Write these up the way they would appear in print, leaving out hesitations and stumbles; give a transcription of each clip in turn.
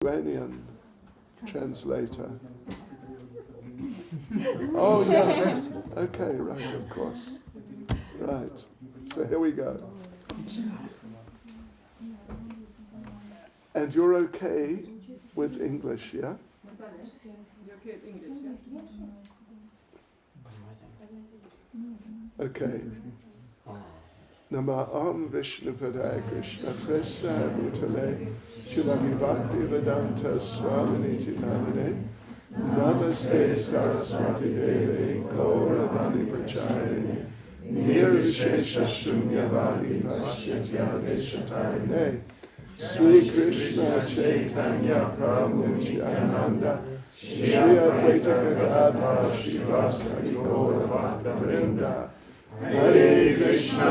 Lithuanian translator. Oh, yes. Okay, right, of course. Right. So here we go. And you're okay with English, yeah? Okay. Nama Vishnu Padaya Krishna Presta Bhutale Srimati Bhakti Vedanta Swaminiti Namane Namaste Saraswati Devi Gauravani Pracharine Nirvishesha Shunyavadi Paschatyane Shatayane Sri Krishna Chaitanya Prabhu Nityananda Shri Advaita Gadadhara Shivasari Gauravata Vrinda Hare Krishna,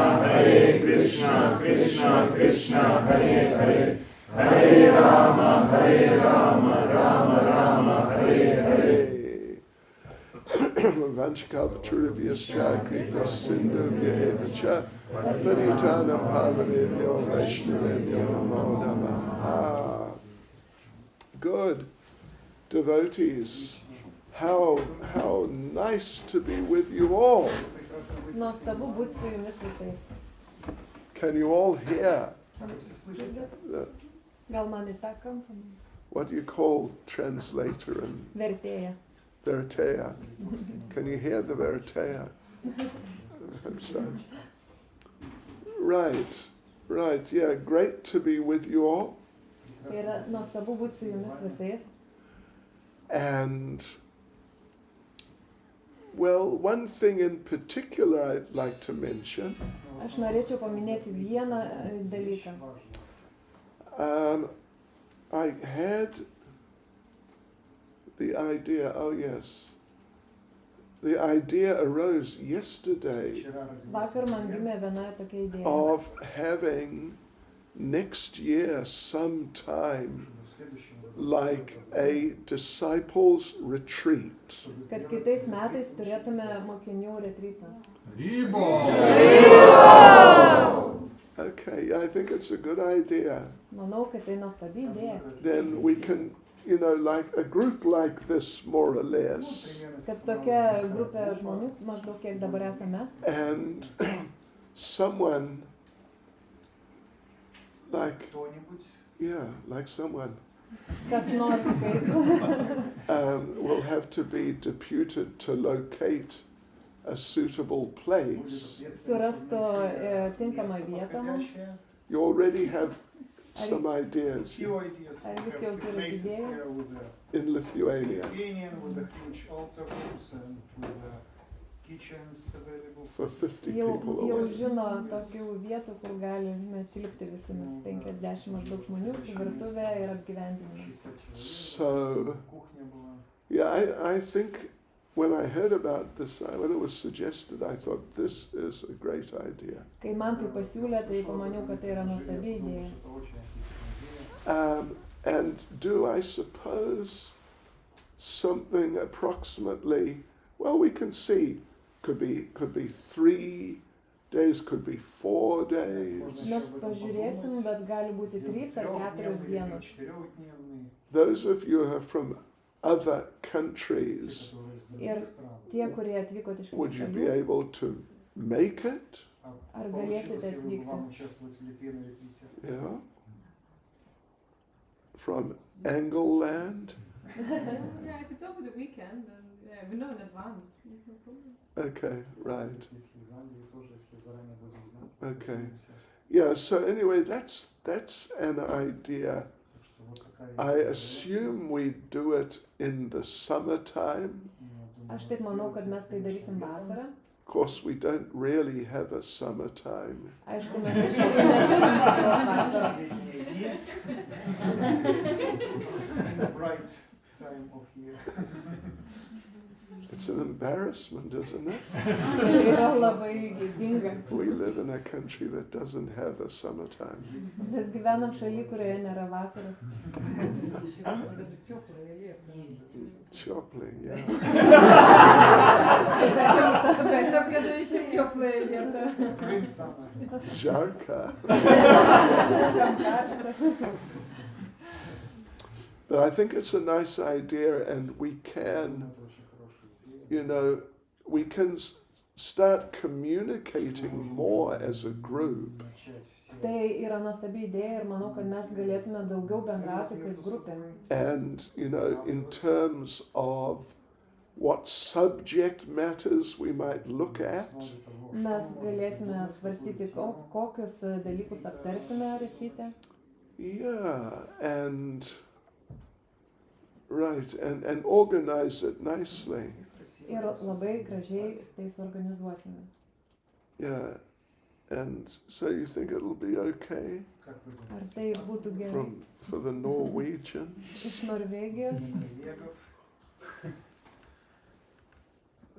Krishna Krishna, Hare Hare, Hare Rama, Rama Rama, Hare Hare. Vanchkalpatrubhyascha kripa sindhubhya evacha Paritanam pavanebhyo vaishnavebhyo namo namaha. Good. Devotees, how nice to be with you all. Can you all hear? What do you call translator and Verteya? Can you hear the Verteya? I'm sorry. Right, yeah, great to be with you all. And well, one thing in particular I'd like to mention. Aš norėčiau paminėti vieną dalyką. I had the idea, the idea arose yesterday Vakar man gimė viena tokia idėja. Of having next year sometime like a disciples retreat. Kad kitais metais turėtume mokinių retrytą. Okay, I think it's a good idea. Manau, kad tai nuostabi idėja. Then we can, like a group like this, more or less. Kad tokia grupė žmonių, maždaug kiek dabar esame mes. And someone like someone will have to be deputed to locate a suitable place. You already have some ideas. In Lithuania. With a huge altar rooms and with kitchens available for 50 people. Jau žino tokių vietų, kur galime tilpti visi mes 50 maždaug žmonių su virtuvė ir apgyvendinimu. So, I think when I heard about this, when it was suggested, I thought this is a great idea. Kai man tai pasiūlė, tai pamaniau, kad tai yra nuostabi idėja. And do I suppose something approximately, well, we can see, could be 3 days, could be 4 days. Mes pažiūrėsim, bet gali būti 3 ar 4 dienos. Those of you who are from other countries, ir tie, kurie atvykote iš kitų would you be able to make it? Ar galėsite atvykti? Yeah. From England? Yeah, if it's over the weekend, then we know in advance. Okay, right. Okay. Yeah, so anyway, that's an idea. I assume we do it in the summertime. Aš taip manau, kad mes tai darysim vasarą. Of course, we don't really have a summertime. Aišku, mes iš tikrųjų neturim tokios vasaros. Right time of year. It's an embarrassment, isn't it? Yra labai gėdinga. We live in a country that doesn't have a summertime. Mes gyvenam šaly, kurioje nėra vasaros. Chopley, yeah. Žarka. But I think it's a nice idea, and we can, we can start communicating more as a group. Tai yra nuostabi idėja ir manau, kad mes galėtume daugiau bendrauti kaip grupė. And, in terms of what subject matters we might look at. Mes galėsime apsvarstyti, kokius dalykus aptarsime retrite. Yeah, and organize it nicely. Ir labai gražiai tai suorganizuosime. Yeah, and so you think it'll be okay Ar tai būtų gerai for the Norwegian? iš Norvegijos?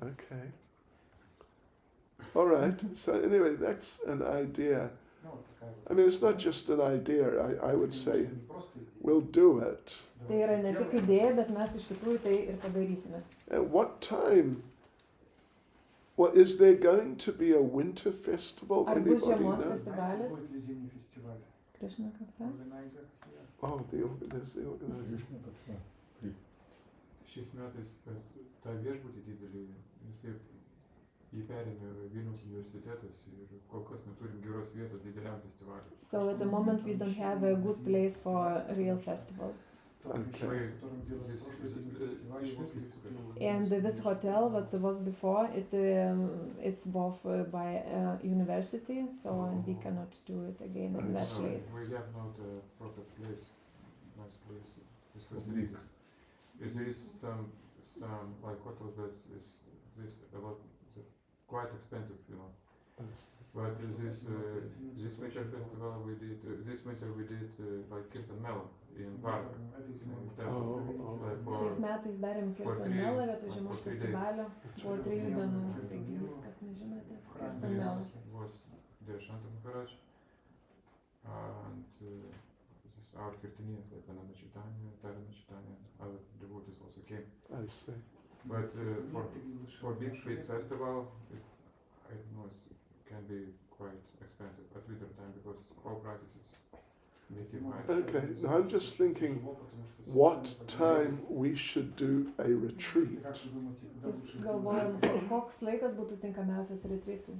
Okay. All right. So anyway, that's an idea. I mean, it's not just an idea. I would say we'll do it. Tai yra ne tik idėja, bet mes iš tikrųjų tai ir padarysime. At what time? Well, is there going to be a winter festival? Ar bus Anybody žiemos know? festivalis? Krishna Katha? Oh, there's the organizer. Šiais metais tą viešbutį didelį, jį perėmė Vilniaus universitetas ir kol kas neturim geros vietos dideliam festivaliui. So at the moment we don't have a good place for a real festival. Okay. And this hotel that was before, it's both by university, so we cannot do it again in that place. We have not a proper place, nice place with facilities. There is some like hotels, but this a lot quite expensive, But this winter festival we did like Kirtan Melon in Varna. Šiais metais darėm Kirtan Melą vietoj žiemos festivalio, po 3 dienų, taigi viskas nežinote. Kirtan Melą. Was Darshan Maharaj, and this our Kirtanians like Ananda Chaitanya, Tarana Chaitanya, and other devotees also came. I see. But for big festival, I don't know, it can be quite expensive at winter time because all prices is medium high. Okay. Now I'm just thinking what time we should do a retreat. Galvojam, koks laikas būtų tinkamiausias retreatui.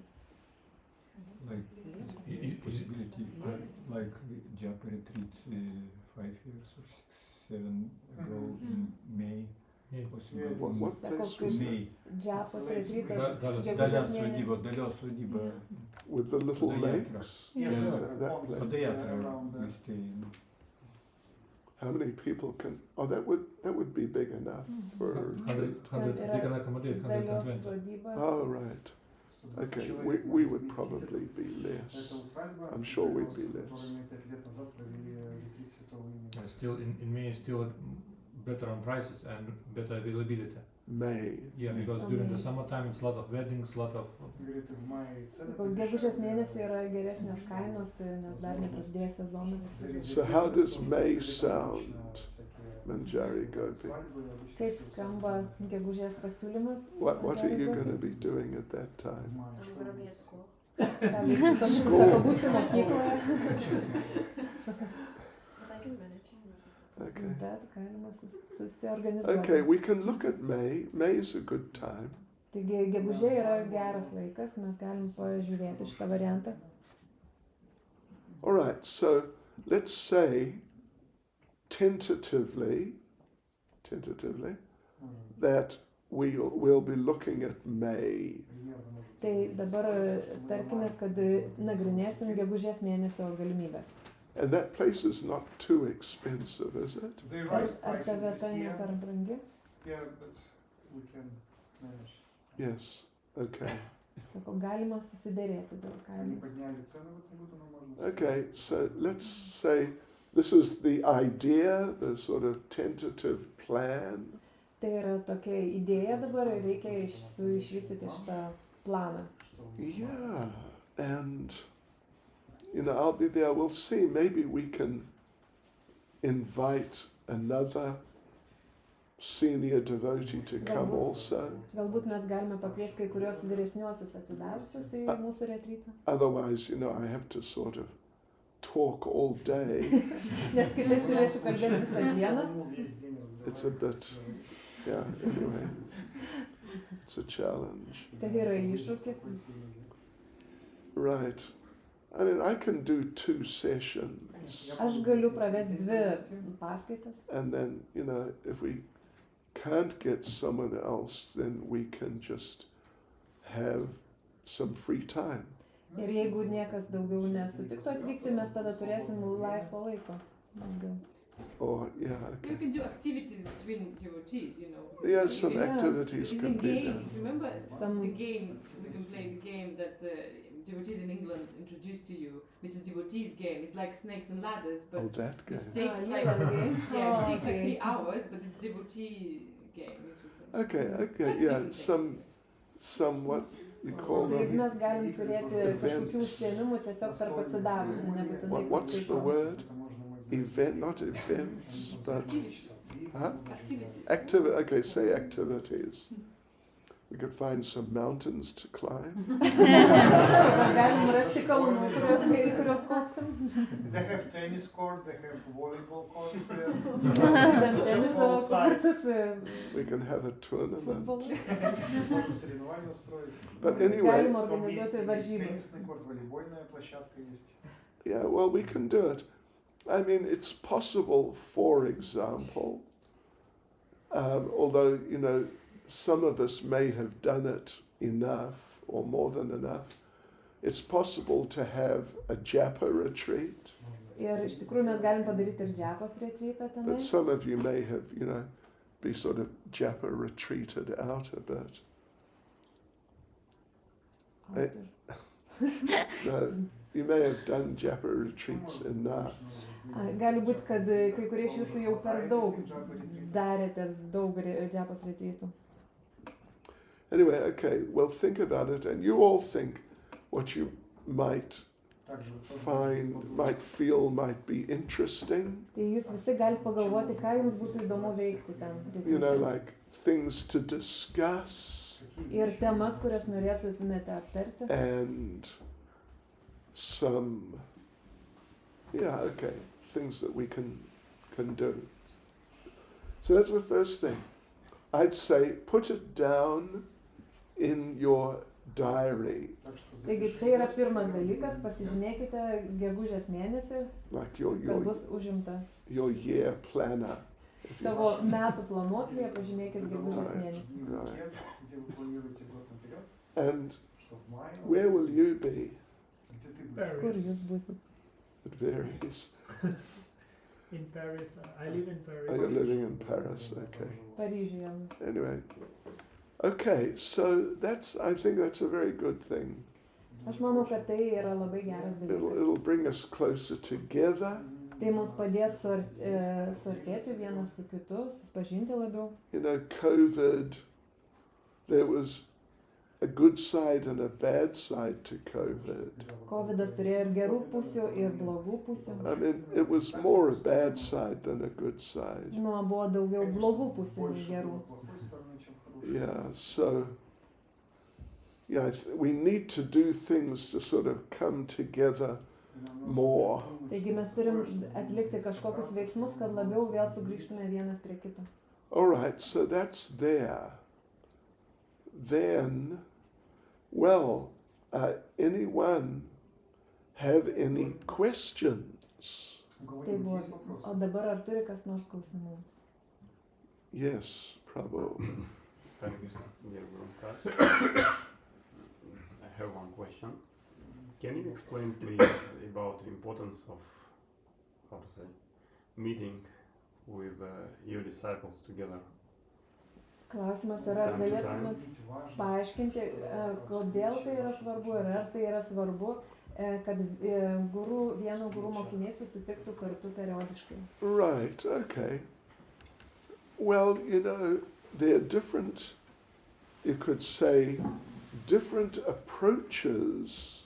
Like possibility, like Japa retreat 5 years or 6, 7 ago in May. What place was it? May. Džiapos retreatas, Dalios sodyba. With the little Padayatra. lakes? Yes. That place. Padayatra we stay in. How many people can? Oh, that would be big enough for a retreat. 100, they can accommodate Dalios 120. sodyba. Oh, right. Okay, we would probably be less. I'm sure we'd be less. Still in May, still better on prices and better availability. May. Yeah, because during the summertime it's a lot of weddings, a lot of. Gegužės mėnesį yra geresnės kainos, nes dar neprasidėjo sezonas. So how does May sound, Manjari Gopi? Kaip skamba gegužės pasiūlymas? What are you going to be doing at that time? I'm gonna be at school. Ką veiksit, sako, būsi mokykloje. But I can manage. Okay. Bet galima susiorganizuoti. Okay, we can look at May. May is a good time. Taigi gegužė yra geras laikas, mes galim pažiūrėti šitą variantą. All right, so let's say tentatively that we'll be looking at May. Tai dabar tarkimės, kad nagrinėsim gegužės mėnesio galimybės. And that place is not too expensive, is it? Ar ta vieta ne per brangi? Yeah, but we can manage. Yes, okay. Sako, galima susidėrėti dėl kainos. Okay, so let's say this is the idea, the sort of tentative plan. Tai yra tokia idėja dabar, reikia išvystyti šitą planą. Yeah, and I'll be there. We'll see. Maybe we can invite another senior devotee to come also. Galbūt mes galime pakviesti kai kurios vyresniuosius atsidavusius į mūsų retreatą. Otherwise, I have to sort of talk all day, Nes kitaip turėsiu kalbėti visą dieną. it's a bit, yeah, anyway, it's a challenge. Tai yra iššūkis. Right. I mean, I can do 2 sessions, Aš galiu pravesti 2 paskaitas. and then, you know, if we can't get someone else, then we can just have some free time. Ir jeigu niekas daugiau nesutiktų atvykti, mes tada turėsim laisvo laiko. Daugiau. Or, yeah, You okay. can do activities between devotees, you know. Yes, some Yeah. activities It's can a be game. done. Remember Some- the game? We can play the game that the devotees in England introduced to you, which is devotees game. It's like snakes and ladders, but Oh, that it game. takes Ah, like yeah, the game. yeah, Oh, it takes like okay. 3 hours, but it's devotee game. Which is Okay, yeah, some what you call Tai them. mes galim turėti kažkokių Events. užsiėmimų tiesiog tarp atsidavusių, nebūtinai What's the paskaitos. word? Event, not events, but activities. huh? Activities. Okay, say activities. We could find some mountains to climb. Galim rasti kalnų, kuriuos kopsim. They have tennis court, they have volleyball court. Ten teniso all sides. kortus, We can have a tournament. futbolą. Можем соревнования устроить. But anyway, Galima Потом есть organizuoti varžybas. теннисный корт, волейбольная площадка есть. yeah, well, we can do it. I mean, it's possible, for example, although, you know, some of us may have done it enough or more than enough, it's possible to have a japa retreat. Ir iš tikrųjų mes galim padaryti ir džiapos retreatą tenai. But some of you may have, you know, be sort of japa retreated out a bit. No, you may have done japa retreats enough. Gali būti, kad kai kurie iš jūsų jau per daug darėte daug džiapos retreatų. Anyway, okay, well, think about it, and you all think what you might might feel might be interesting. Tai jūs visi galite pagalvoti, ką jums būtų įdomu veikti ten. You know, like things to discuss Ir temas, kurias norėtumėte aptarti. and some, yeah, okay, things that we can do. So that's the first thing. I'd say put it down in your diary, Taigi čia yra pirmas dalykas, pasižymėkite gegužės mėnesį, like kad bus užimta. your year planner. Savo metų planuoklėje pažymėkit gegužės Right. mėnesį. Right. Где вы планируете год наперед, And что в мае, where will you be? где ты будешь? Kur jūs būsit? It varies. In Paris, I live in Paris. Oh, you're living in Paris, okay. Paryžiuje. Anyway, okay, so I think that's a very good thing. Aš manau, kad tai yra labai geras dalykas. It'll bring us closer together. Tai mums padės suartėti vienas su kitu, susipažinti labiau. You know, COVID, there was a good side and a bad side to COVID. Covidas turėjo ir gerų pusių, ir blogų pusių. I mean, it was more a bad side than a good side. Žinoma, buvo daugiau blogų pusių nei gerų. Плохой стороны, чем хорошей. Yeah, so, yeah, we need to do things to sort of come together more. Taigi mes turim atlikti kažkokius veiksmus, kad labiau vėl sugrįžtume vienas prie kito. All right, so that's there. Then, well, anyone have any questions? Tai buvo. O dabar ar turi kas nors klausimų? Yes, Prabhu. Thank you, dear Guru. I have one question. Can you explain, please, about the importance of, how to say, meeting with your disciples together? Klausimas yra, ar galėtumėt paaiškinti, kodėl tai yra svarbu ir ar tai yra svarbu, kad vieno guru mokiniai susitiktų kartu periodiškai. Right, okay. Well, you know, there are different, you could say, different approaches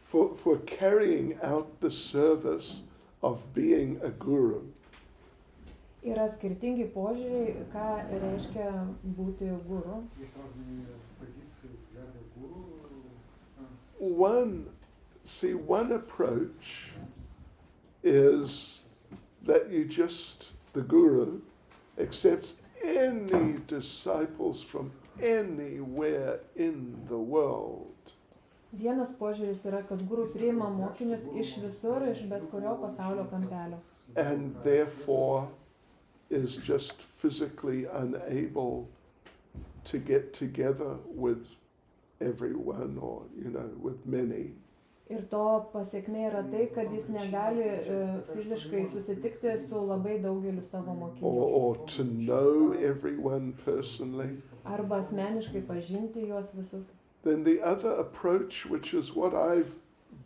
for carrying out the service of being a guru. Yra skirtingi požiūriai, ką reiškia būti guru. Есть разные позиции, взгляды гуру. One see, one approach is that the guru accepts any disciples from anywhere in the world. Vienas požiūris yra, kad guru priima mokinius iš visur, iš bet kurio pasaulio kampelio. And therefore is just physically unable to get together with everyone or, with many. Ir to pasekmė yra tai, kad jis negali fiziškai susitikti su labai daugeliu savo mokinių. Or to know everyone personally. Arba asmeniškai pažinti juos visus. Then the other approach, which is what I've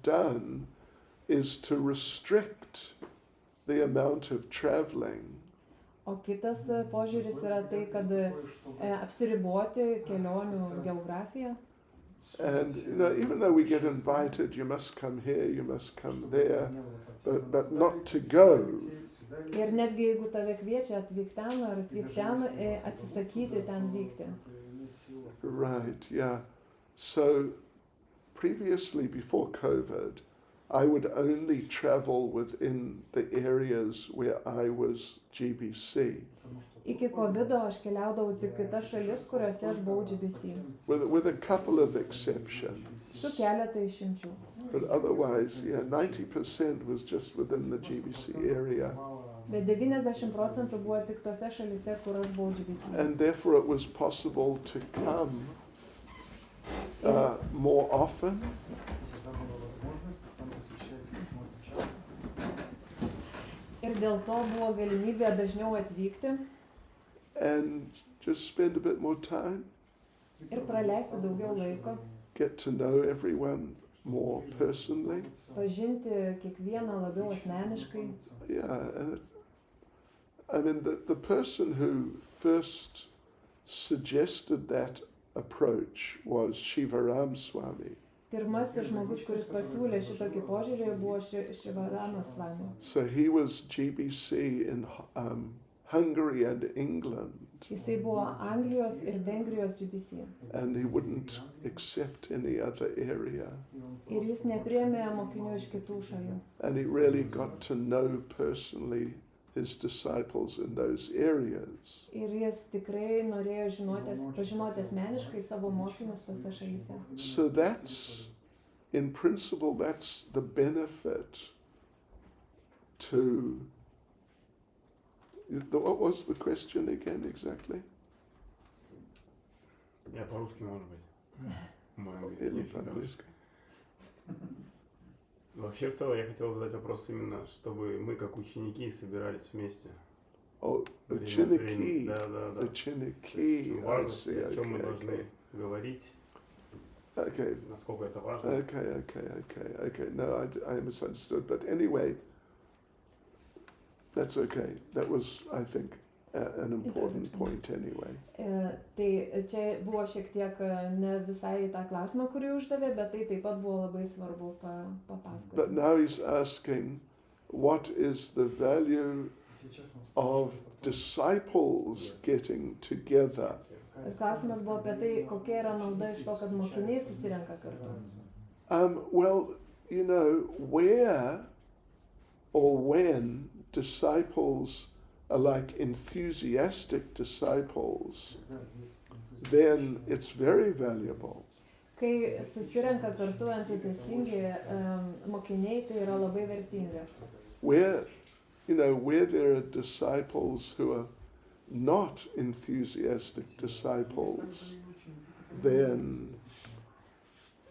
done, is to restrict the amount of traveling. O kitas požiūris yra tai, kad apsiriboti kelionių geografiją. And even though we get invited, you must come here, you must come there, but not to go. Ir netgi jeigu tave kviečia atvyk ten ar atvyk ten, atsisakyti ten vykti. Right, yeah. So previously, before COVID, I would only travel within the areas where I was GBC. Iki COVID aš keliaudavau tik kitas šalis, kuriuose aš buvau GBC. With a couple of exceptions. Su keletą išimčių. But otherwise, 90% was just within the GBC area. Bet 90% buvo tik tose šalise, kur aš buvau GBC. And therefore it was possible to come more often. Ir dėl to buvo galimybė dažniau atvykti. And just spend a bit more time. Ir praleisti daugiau laiko. Get to know everyone more personally. Pažinti kiekvieną labiau asmeniškai. Yeah, and the person who first suggested that approach was Shivaram Swami. Pirmasis žmogus, kuris pasiūlė šitokį požiūrį, buvo Shivaramas Swami. So he was GBC in Hungary and England. Jisai buvo Anglijos ir Vengrijos GBC. And he wouldn't accept any other area. Ir jis nepriėmė mokinių iš kitų šalių. And he really got to know personally his disciples in those areas. Ir jis tikrai norėjo pažinoti asmeniškai savo mokinius tose šalyse. So in principle, that's the benefit to... What was the question again exactly? Я по-русски, может быть. Или по-английски. Вообще, в целом, я хотел задать вопрос именно, чтобы мы, как ученики, собирались вместе. О, ученики. Да. Ученики. Важно, о чем мы должны говорить. Okay. Насколько это важно. Okay. No, I misunderstood. But anyway, that's okay. That was, I think, an important point anyway. Tai čia buvo šiek tiek ne visai tą klausimą, kurį uždavė, bet tai taip pat buvo labai svarbu papasakoti. But now he's asking, what is the value of disciples getting together? Klausimas buvo apie tai, kokia yra nauda iš to, kad mokiniai susirenka kartu. Well, where or when disciples are like enthusiastic disciples, then it's very valuable. Kai susirenka kartu entuziastingi mokiniai, tai yra labai vertinga. Where there are disciples who are not enthusiastic disciples, then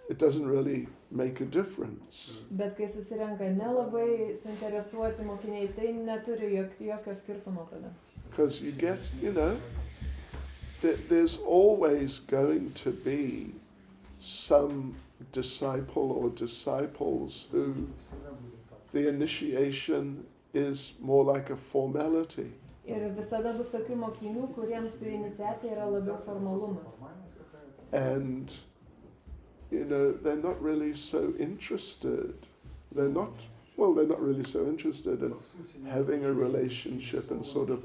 it doesn't really make a difference. Bet kai susirenka nelabai suinteresuoti mokiniai, tai neturi jokio skirtumo tada. Because you get, there's always going to be some disciple or disciples who the initiation is more like a formality. Ir visada bus tokių mokinių, kuriems iniciacija yra labiau formalumas. And they're not really so interested. They're not really so interested in having a relationship and sort of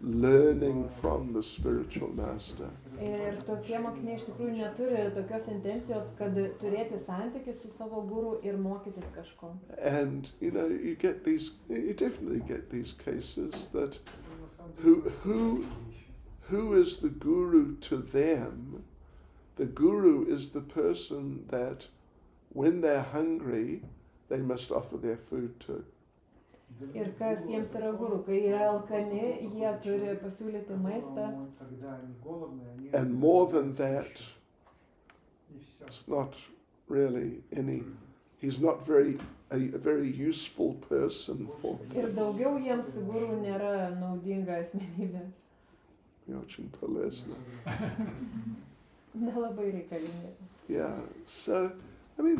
learning from the spiritual master. Ir tokie mokiniai iš tikrųjų neturi tokios intencijos, kad turėti santykį su savo guru ir mokytis kažko. And you definitely get these cases that who is the guru to them? The guru is the person that when they're hungry, they must offer their food to. Ir kas jiems yra guru, kai yra alkani, jie turi pasiūlyti maistą. And more than that, it's not really he's not a very useful person for them. Ir daugiau jiems guru nėra naudinga asmenybė. Очень полезно. Nelabai reikalinga. Yeah, so,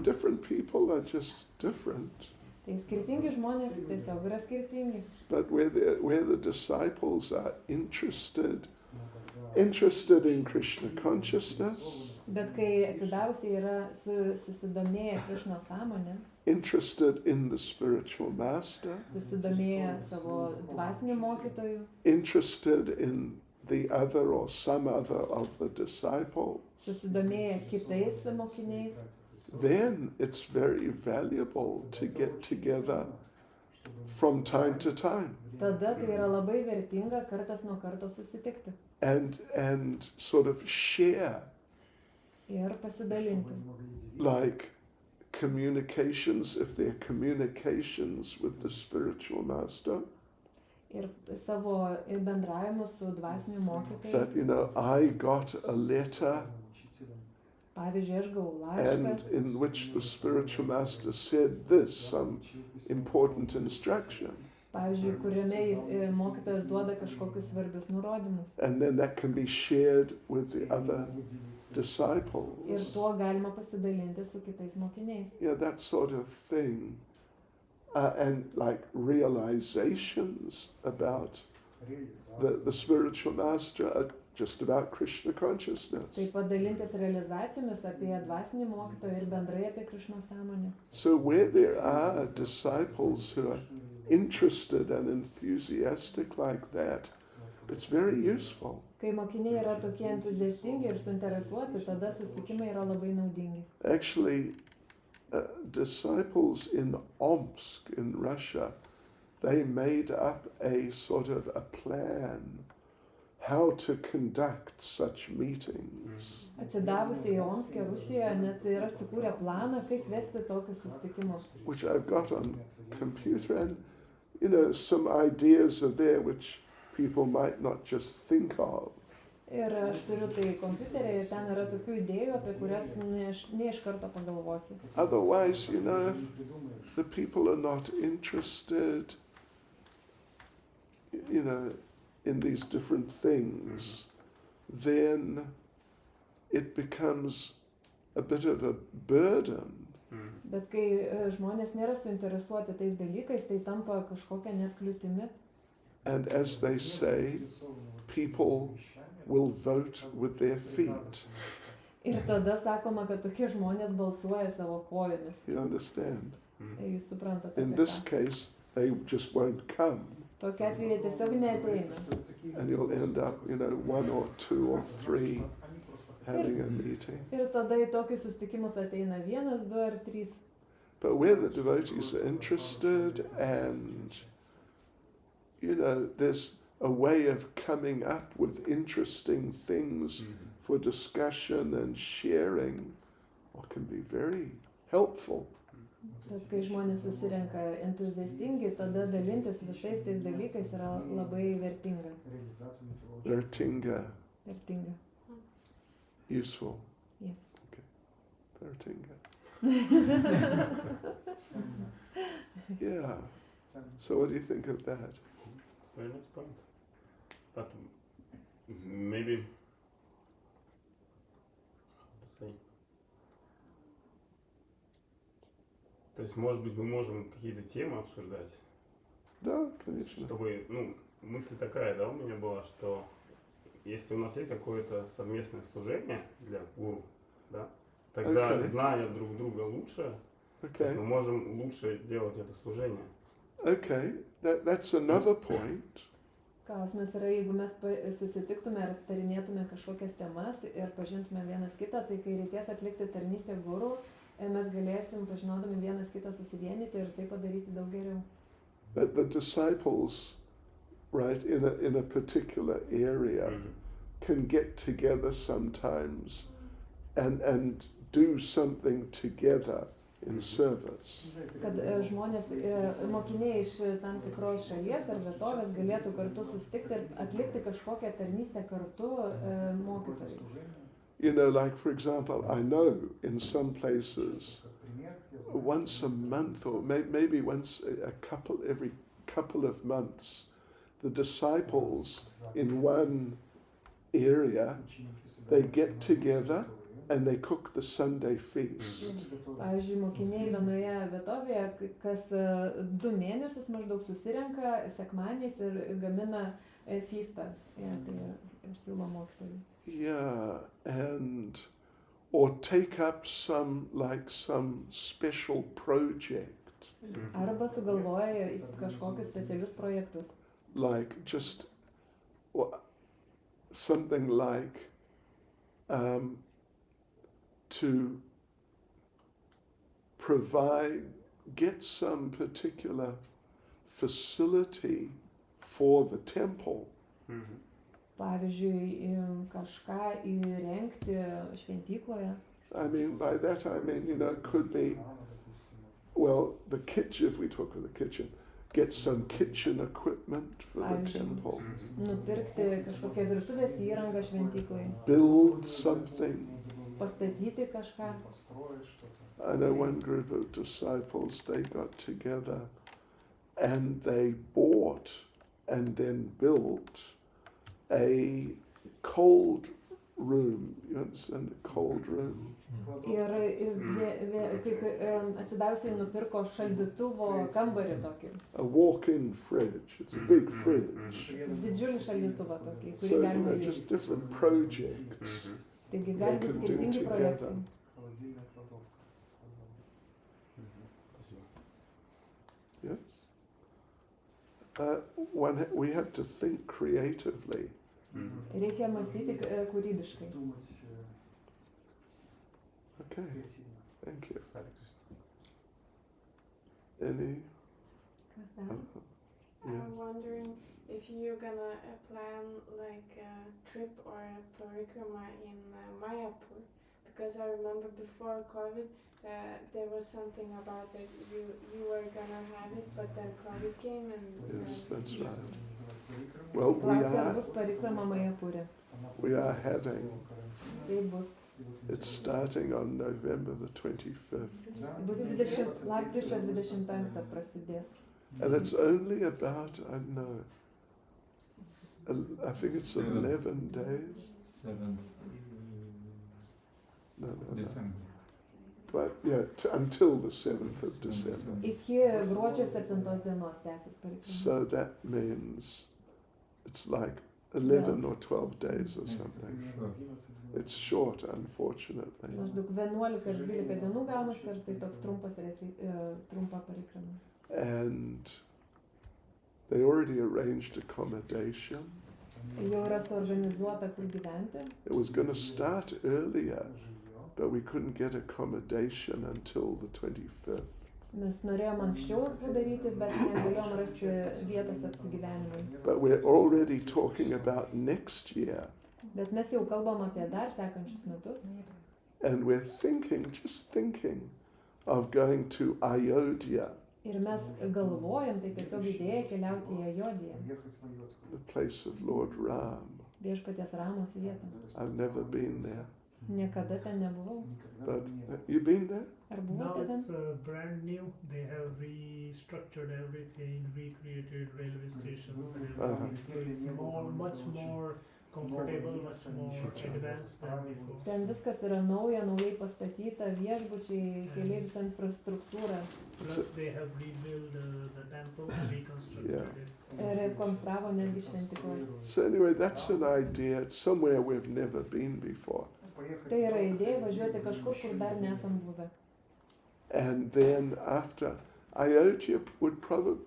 different people are just different. Tai skirtingi žmonės tiesiog yra skirtingi. But where the disciples are interested in Krishna consciousness, Bet kai atsidavusiai yra susidomėję Krišnos sąmonę, interested in the spiritual master, susidomėję savo dvasiniu mokytoju, interested in the other or some other of the disciples, susidomėję kitais mokiniais, then it's very valuable to get together from time to time tada tai yra labai vertinga kartas nuo karto susitikti and sort of share ir pasidalinti. like communications, if they're communications with the spiritual master, Ir savo bendravimus su dvasiniu mokytoju. that, I got a letter Pavyzdžiui, aš gavau and laišką, in which the spiritual master said this, some important instruction. pavyzdžiui, kuriame mokytojas duoda kažkokius svarbius nurodymus. And then that can be shared with the other Ir disciples. tuo galima pasidalinti su kitais mokiniais. Yeah, that sort of thing. And like realizations about the spiritual master are just about Krishna consciousness. Taip pat dalintis realizacijomis apie dvasinį mokytoją ir bendrai apie Krišnos sąmonę. So where there are disciples who are interested and enthusiastic like that, it's very useful. Kai mokiniai yra tokie entuziastingi ir suinteresuoti, tada susitikimai yra labai naudingi. Actually, disciples in Omsk in Russia, they made up a sort of a plan how to conduct such meetings. Atsidavusiai Omske, Rusijoje, net yra sukūrę planą, kaip vesti tokius susitikimus. Which I've got on computer, and some ideas are there which people might not just think of. Ir aš turiu tai kompiuterį ir ten yra tokių idėjų, apie kurias ne iš karto pagalvosi. Otherwise, if the people are not interested, in these different things, then it becomes a bit of a burden. Bet kai žmonės nėra suinteresuoti tais dalykais, tai tampa kažkokia net kliūtimi. And as they say, people will vote with their feet. Ir tada sakoma, kad tokie žmonės balsuoja savo kojomis. You understand? Jūs suprantate. In this case, they just won't come. Tokia atveju jie tiesiog neateina. And you'll end up, one or two or three having a meeting. Ir tada į tokius susitikimus ateina 1, 2 ar 3. But where the devotees are interested and, there's a way of coming up with interesting things for discussion and sharing, can be very helpful. Tad kai žmonės susirenka entuziastingi, tada dalintis visais tais dalykais yra labai vertinga. Vertinga. Vertinga. Useful. Yes. Okay. Vertinga. Yeah. So what do you think of that? It's a very nice point. But maybe, how to say, то есть, может быть, мы можем какие-то темы обсуждать? Да, конечно. Чтобы, мысль такая, да, у меня была, что если у нас есть какое-то совместное служение для гуру, да, тогда, зная друг друга лучше, мы можем лучше делать это служение. Okay, that's another point. Klausimas yra, jeigu mes susitiktume ir aptarinėtume kažkokias temas ir pažintume vienas kitą, tai kai reikės atlikti tarnystę guru, mes galėsim, pažinodami vienas kitą, susivienyti ir tai padaryti daug geriau. But the disciples, right, in a particular area can get together sometimes and do something together in service. Kad žmonės, mokiniai iš tam tikros šalies ar vietovės galėtų kartu susitikti ir atlikti kažkokią tarnystę kartu mokytojai. You know, like for example, I know in some places once a month or maybe once every couple of months, the disciples in one area, they get together and they cook the Sunday feast. Pavyzdžiui, mokiniai vienoje vietovėje kas 2 mėnesius maždaug susirenka sekmadieniais ir gamina feastą. Tai ir siūlo mokytojai. Yeah, or take up some special project. Arba sugalvoja kažkokius specialius projektus. Like just something like to get some particular facility for the temple. Pavyzdžiui, kažką įrengti šventykloje. I mean, by that I mean, you know, it could be, well, the kitchen, if we talk of the kitchen, get some kitchen equipment for the temple. Nupirkti kažkokią virtuvės įrangą šventyklai. Build something. Pastatyti kažką. I know one group of disciples, they got together and they bought and then built a cold room. You understand a cold room? Ir atsidavusiai nupirko šaldytuvo kambarį tokį. A walk-in fridge. It's a big fridge. Didžiulį šaldytuvą tokį, So, you know, just different projects. Taigi gali būti skirtingi projektai. Yes. We have to think creatively. Reikia mąstyti kūrybiškai. Okay, thank you. Any? I'm wondering if you're gonna plan like a trip or a parikrama in Mayapur, because I remember before COVID there was something about that you were gonna have it, but then COVID came and Yes, that's right. Well, we are having. It's starting on November the 25th. And it's only about, I don't know, I think it's 11 days. 7th No. December. But yeah, until the 7th of December. So that means it's like 11 or 12 days or something. It's short, unfortunately. And they already arranged accommodation. It was going to start earlier, but we couldn't get accommodation until the 25th. But we're already talking about next year. And we're just thinking of going to Ayodhya. The place of Lord Ram. I've never been there. But you been there? Now it's brand new. They have restructured everything, recreated railway stations and everything. So it's much more comfortable, much more advanced than before. Ten viskas yra nauja, naujai pastatyta, viešbučiai, keliai, visa infrastruktūra. Plus they have rebuilt the temple, reconstructed it. Rekonstravo netgi šventyklas. So anyway, that's an idea. It's somewhere we've never been before. Tai yra idėja važiuoti kažkur, kur dar nesam buvę. And then after, Ayodhya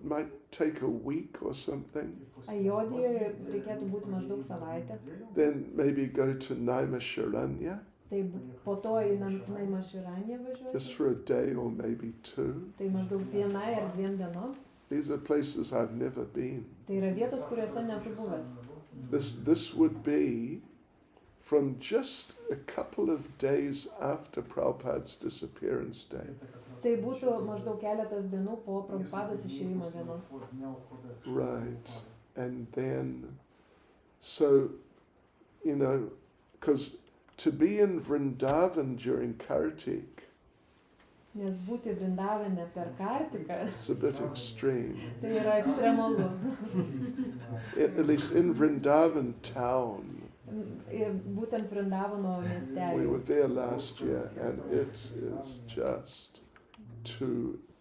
might take a week or something. Ajodijoje reikėtų būti maždaug savaitę. Then maybe go to Naimisharanya Tai po to į Naimisharaniją just važiuoti. for a day or maybe 2. Tai maždaug vienai ar 2 dienoms. These are places I've never been. Tai yra vietos, kuriuose nesu buvęs. This would be from just a couple of days after Prabhupada's disappearance day. Tai būtų maždaug keletas dienų po Prabhupados išėjimo dienos. Right. And then, so, you know, because to be in Vrindavan during Kartik, Nes būti Vrindavane per Kartiką, it's a bit extreme. tai yra ekstremalu. At least in Vrindavan town. Ir būtent Vrindavano We were miestelį. there last year and it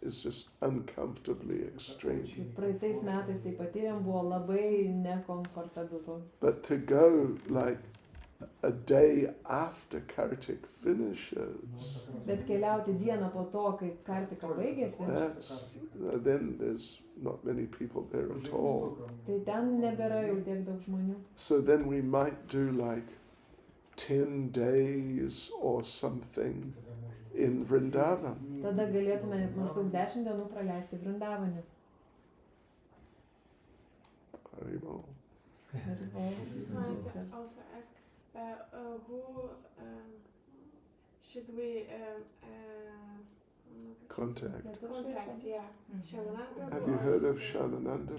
is just uncomfortably extreme. Praeitais metais tai patyrėm, buvo labai nekomfortabilu. But to go like a day after Kartik finishes, Bet keliauti dieną po to, kai Kartika baigėsi, then there's not many people there at all. tai ten nebėra jau tiek daug žmonių. So then we might do like 10 days or something in Vrindavan. Tada galėtume maždaug 10 dienų praleisti Vrindavane. Haribol. Just wanted to also ask, who should we Contact. contact? Yeah, Shamananda. Have you heard of Shamananda?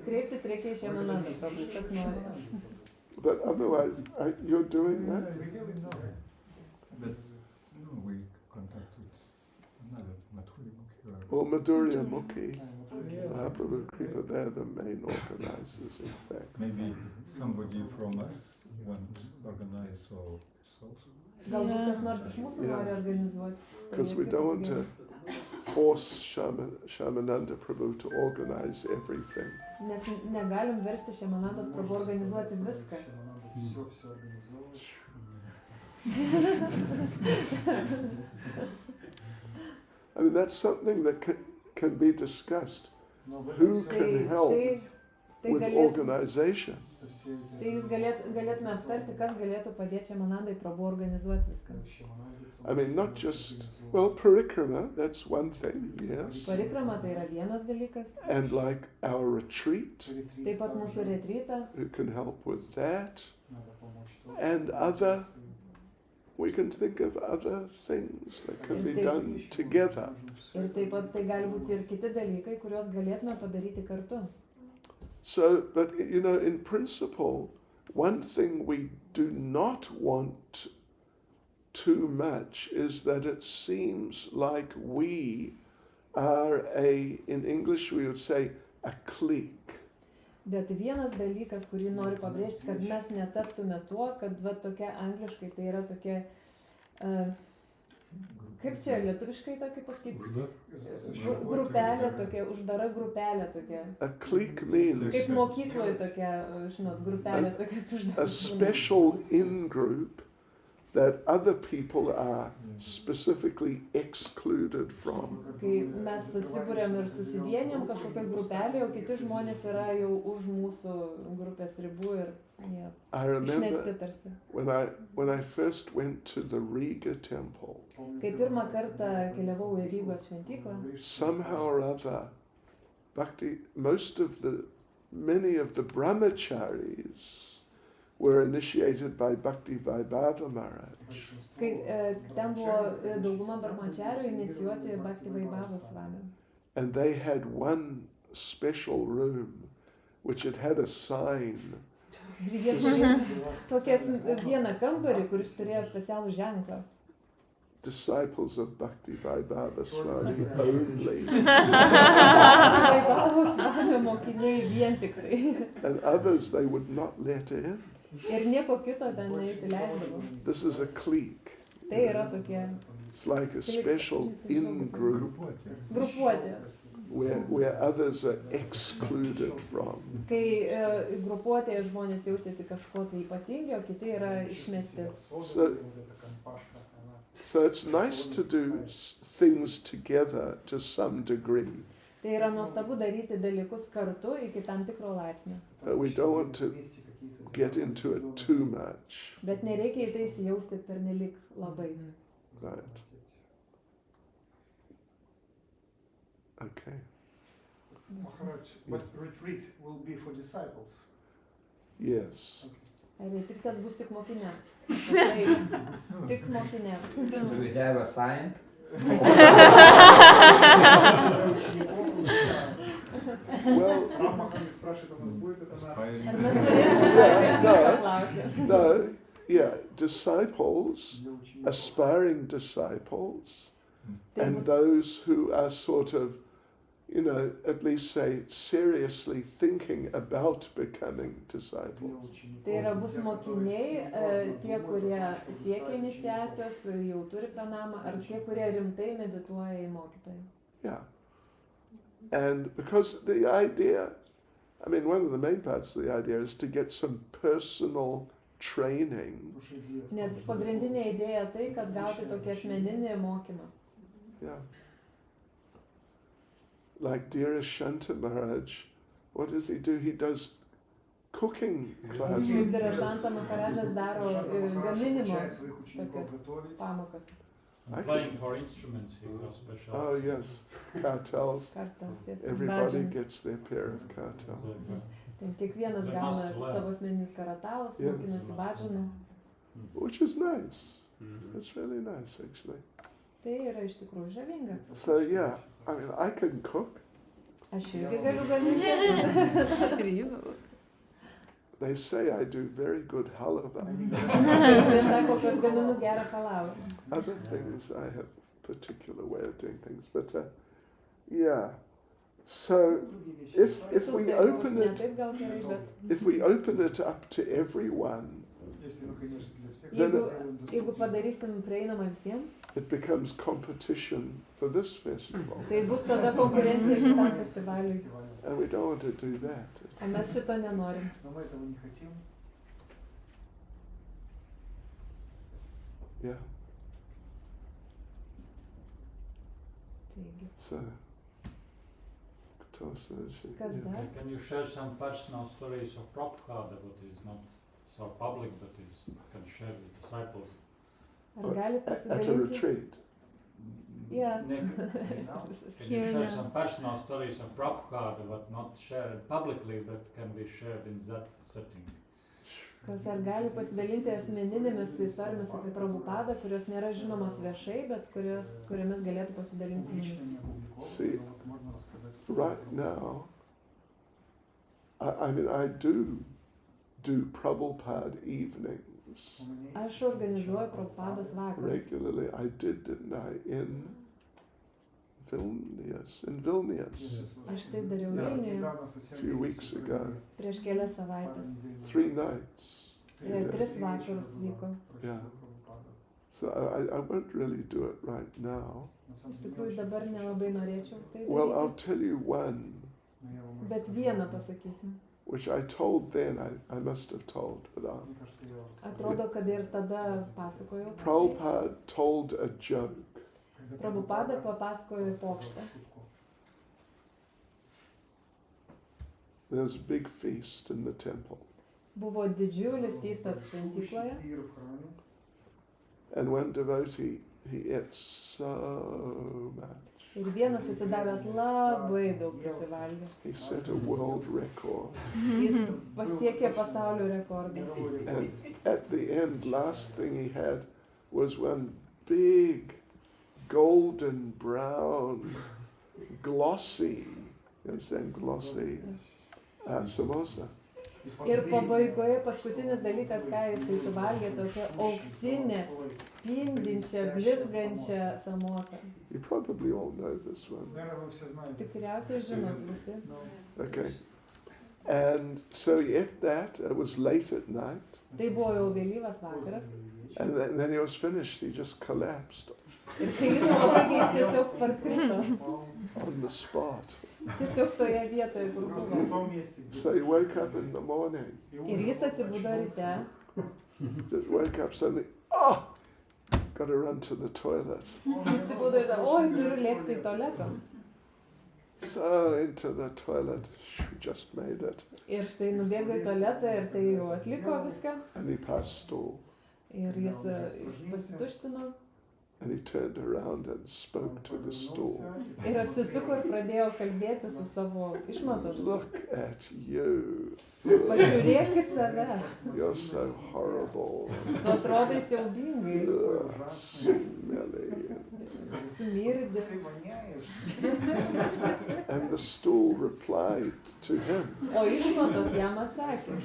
Kreiptis reikia į Šemanandą, kas nori. But otherwise, you're doing that? But no, we contacted another Madhuri Or Madhurya Mukhi. Yeah. Mahaprabhu Kripa, they're the main organizers, in fact. Maybe somebody from us want to organize or so. Galbūt kas nors iš mūsų nori organizuoti. Tai Because we irgi don't want būtų to gerai. force Shamananda Prabhu to organize everything. Nes negalim versti Šemanandos Prabhu organizuoti viską. I mean, that's something that can be discussed. Who can help with organization? Tai jūs galėtume aptarti, kas galėtų padėti Šemanandai Prabhu organizuoti viską. I mean, not just, well, parikrama, that's one thing, yes. Parikrama tai yra vienas dalykas. And like our retreat, Taip pat mūsų retrytą. who can help with that. And other, we can think of other things that can be done together. Ir taip pat tai gali būti ir kiti dalykai, kuriuos galėtume padaryti kartu. So, but you know, in principle, one thing we do not want too much is that it seems like we are in English we would say, a clique. Bet vienas dalykas, kurį noriu pabrėžti, kad mes netaptume tuo, kad va tokia angliškai tai yra tokia, kaip čia lietuviškai tokį pasakyti, grupelė tokia, uždara grupelė tokia. A clique means Kaip mokykloje tokia, žinot, grupelė tokias a uždaras. special in-group that other people are specifically excluded from. Kai mes susibūrėm ir susivienėm kažkokią grupelę, o kiti žmonės yra jau už mūsų grupės ribų ir jie I išmesti remember tarsi. when I first went to the Riga temple, Kai pirmą kartą keliavau į Rygos šventyklą, somehow or other, many of the brahmacharis were initiated by Bhakti Vaibhava Maharaj. kai ten buvo dauguma barmančiarių inicijuoti Bhakti Vaibhavos Swami. And they had one special room which had a sign. Ir jie turėjo tokias vieną kambarį, kuris turėjo specialų ženklą. Disciples of Bhakti Vaibhava Swami only. Vaibhavos Swami mokiniai vien tik tai. And others they would not let in. Ir nieko kito ten neįsileisdavo. This is a clique. Tai yra tokie It's like a special in-group grupuotė. where others are excluded from. Kai grupuotėje žmonės jaučiasi kažko tai ypatingi, o kiti yra išmesti. So it's nice to do things together to some degree. Tai yra nuostabu daryti dalykus kartu iki tam tikro laipsnio. But we don't want to get into it too much. Bet nereikia į tai įsijausti pernelyg labai. Right. Okay. Maharaj, but retreat will be for disciples. Yes. Ar retreatas bus tik mokiniams? Tai tik mokiniams. Do we have a sign? Well, Рам Махарадж спрашивает, у нас будет это на... Ar mes turėsime paklausti? no, yeah, disciples, aspiring disciples, and those who are sort of, at least say, seriously thinking about becoming disciples. Tai yra bus mokiniai, tie, kurie siekia iniciacijos, jau turi planavimą, ar tie, kurie rimtai medituoja į mokytoją. Yeah. And because the idea, one of the main parts of the idea is to get some personal training. Nes pagrindinė idėja tai, kad gauti tokį asmeninį mokymą. Yeah. Like dear Shanta Maharaj, what does he do? He does cooking classes. Kaip Darshan Maharajas daro gaminimo tokias pamokas. Playing for instruments, he was special. Oh yes, kartals. Yes. Everybody gets their pair of kartals. Kiekvienas gauna savo asmeninius karatalus, mokinasi badžinų. Which is nice. It's really nice, actually. Tai yra iš tikrųjų žavinga. So yeah, I can cook. Aš irgi galiu gaminti. They say I do very good halava. Other things, I have a particular way of doing things, but yeah. So if we open it up to everyone, then it becomes competition for this festival. And we don't want to do that. Yeah. So, can you share some personal stories of Prabhupada that is not so public but is can share with disciples? At a retreat. Yeah. Can you share some personal stories of Prabhupada but not shared publicly but can be shared in that setting? Ar gali pasidalinti asmeninėmis istorijomis apie Prabhupadą, kurios nėra žinomos viešai, bet kuriomis galėtų pasidalinti su mumis? See, right now, I do Prabhupada evenings. Aš organizuoju Prabhupados vakarus. Regularly, I did, didn't I, in Vilnius. Aš taip dariau Vilniuje. A few weeks ago. Prieš kelias savaites. 3 nights. 3 vakarus vyko. Yeah. So I won't really do it right now. Iš tikrųjų dabar nelabai norėčiau tai daryti. Well, I'll tell you one. Bet vieną pasakysiu. Which I told then, I must have told, but Atrodo, kad ir tada pasakojau. Prabhupada told a joke. Prabhupada papasakojo pokštą. There was a big feast in the temple. Buvo didžiulis feistas šventykloje. And one devotee, he ate so much. Ir vienas atsidavęs labai daug prisivalgė. He set a world record. Jis pasiekė pasaulio rekordą. And at the end, last thing he had was one big golden brown glossy, you understand, glossy samosa. Ir pabaigoje paskutinis dalykas, ką jisai suvalgė, tokia auksinė, spindinčia, blizgančia samosa. You probably all know this one. Tikriausiai žinot visi. Okay. And so he ate that. It was late at night. Tai buvo jau vėlyvas vakaras. And then he was finished. He just collapsed. Ir kai jis pabaigė, jis tiesiog parkrito. On the spot. Tiesiog toje vietoje, kur buvo. So he woke up in the morning. Ir jis atsibudo ryte. Just woke up suddenly. Oh! Gotta run to the toilet. Atsibudo ir oi, turiu lėkti į tualetą. So into the toilet, just made it. Ir štai nubėgo į tualetą ir tai jau atliko viską. And he passed stall. Ir jis pasituštino. And he turned around and spoke to the stall. Ir apsisuko ir pradėjo kalbėti su savo išmatomis. Look at you. Pažiūrėk į save. You're so horrible. Tu atrodai siaubingai. Ugh, smelly. Smirdi. And the stool replied to him. O išmatos jam atsakė.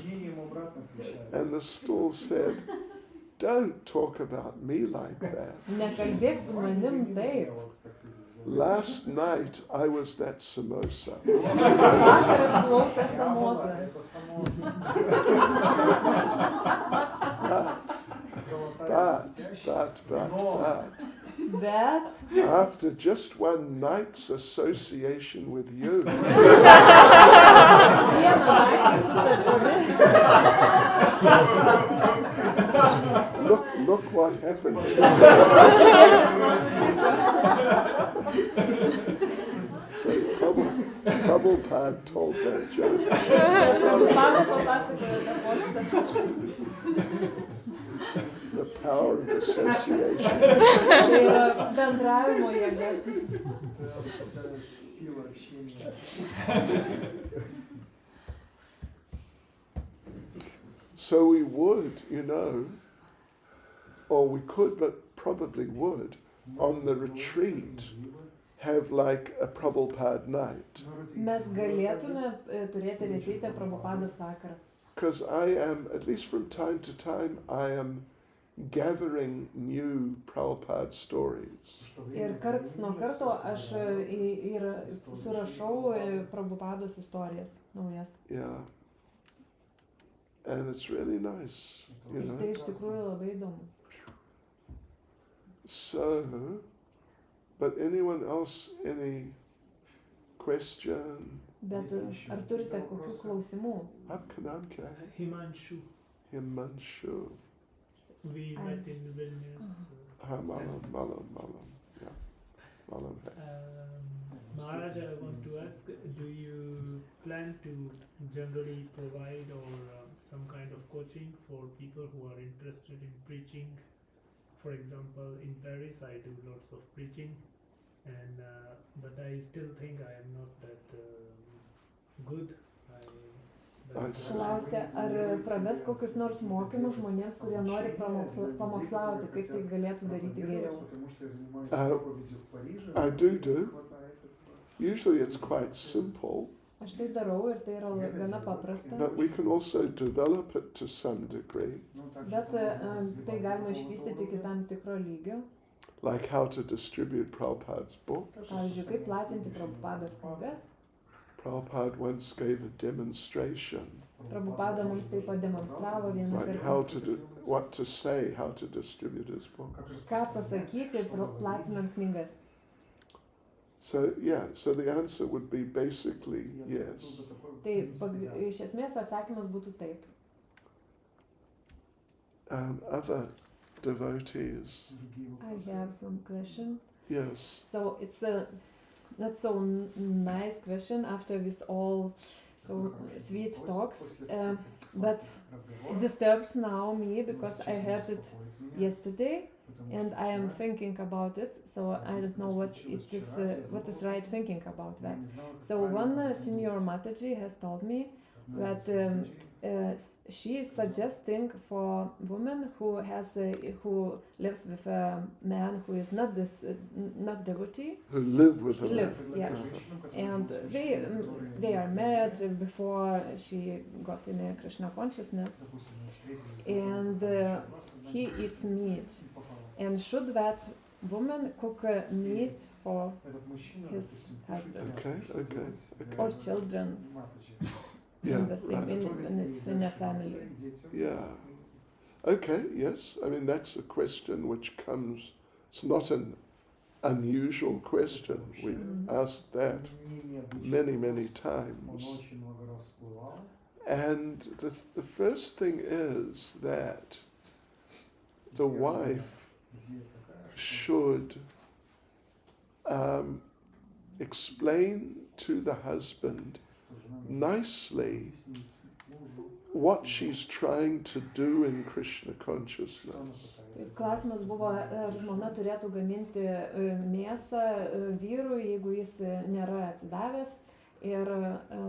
And the stool said, don't talk about me like that. Nekalbėk su manim taip. Last night I was that samosa. Vakar aš buvau ta samosa. But after just one night's association with you, look what happened. So Prabhupada told that joke. The power of association. So we would, or we could, but probably would, on the retreat, have like a Prabhupada night. Mes galėtume turėti retreatę Prabhupados vakarą. Because I am, at least from time to time, I am gathering new Prabhupada stories. Ir karts nuo karto aš ir surašau Prabhupados istorijas naujas. Yeah. And it's really nice, Tai iš tikrųjų labai įdomu. So, but anyone else, any question? Bet ar turite kokių klausimų? Apkanamka. Himanshu. Himanshu. We met in Vilnius. Malam. Yeah. Malam. Maharaj, I want to ask, do you plan to generally provide or some kind of coaching for people who are interested in preaching? For example, in Paris, I do lots of preaching, and but I still think I am not that good. Klausia, ar praves kokius nors mokymus žmonėms, kurie nori pamokslauti, kaip tai galėtų daryti geriau? I do. Usually it's quite simple. Aš tai darau ir tai yra gana paprasta. But we can also develop it to some degree. Bet tai galima išvystyti iki tam tikro lygio. Like how to distribute Prabhupada's book. Pavyzdžiui, kaip platinti Prabhupados knygas. Prabhupada once gave a demonstration. Prabhupada mums taip pademonstravo vieną Like what to say, how to distribute his book. Ką pasakyti platinant knygas. So the answer would be basically yes. Tai iš esmės atsakymas būtų taip. Other devotees. I have some question. Yes. So it's a not so nice question after this all so sweet talks, but it disturbs now me because I heard it yesterday and I am thinking about it, so I don't know what is right thinking about that. So one senior Mataji has told me that she is suggesting for women who lives with a man who is not devotee. Who live with a man. Yeah. And they are married before she got in a Krishna consciousness. And he eats meat. And should that woman cook meat for his husband? Okay. Or children? Yeah, when it's in a family. Yeah. Okay, yes. I mean, that's a question which comes, it's not an unusual question. We asked that many times. And the first thing is that the wife should explain to the husband nicely what she's trying to do in Krishna consciousness. Klausimas buvo, ar žmona turėtų gaminti mėsą vyrui, jeigu jis nėra atsidavęs. Ir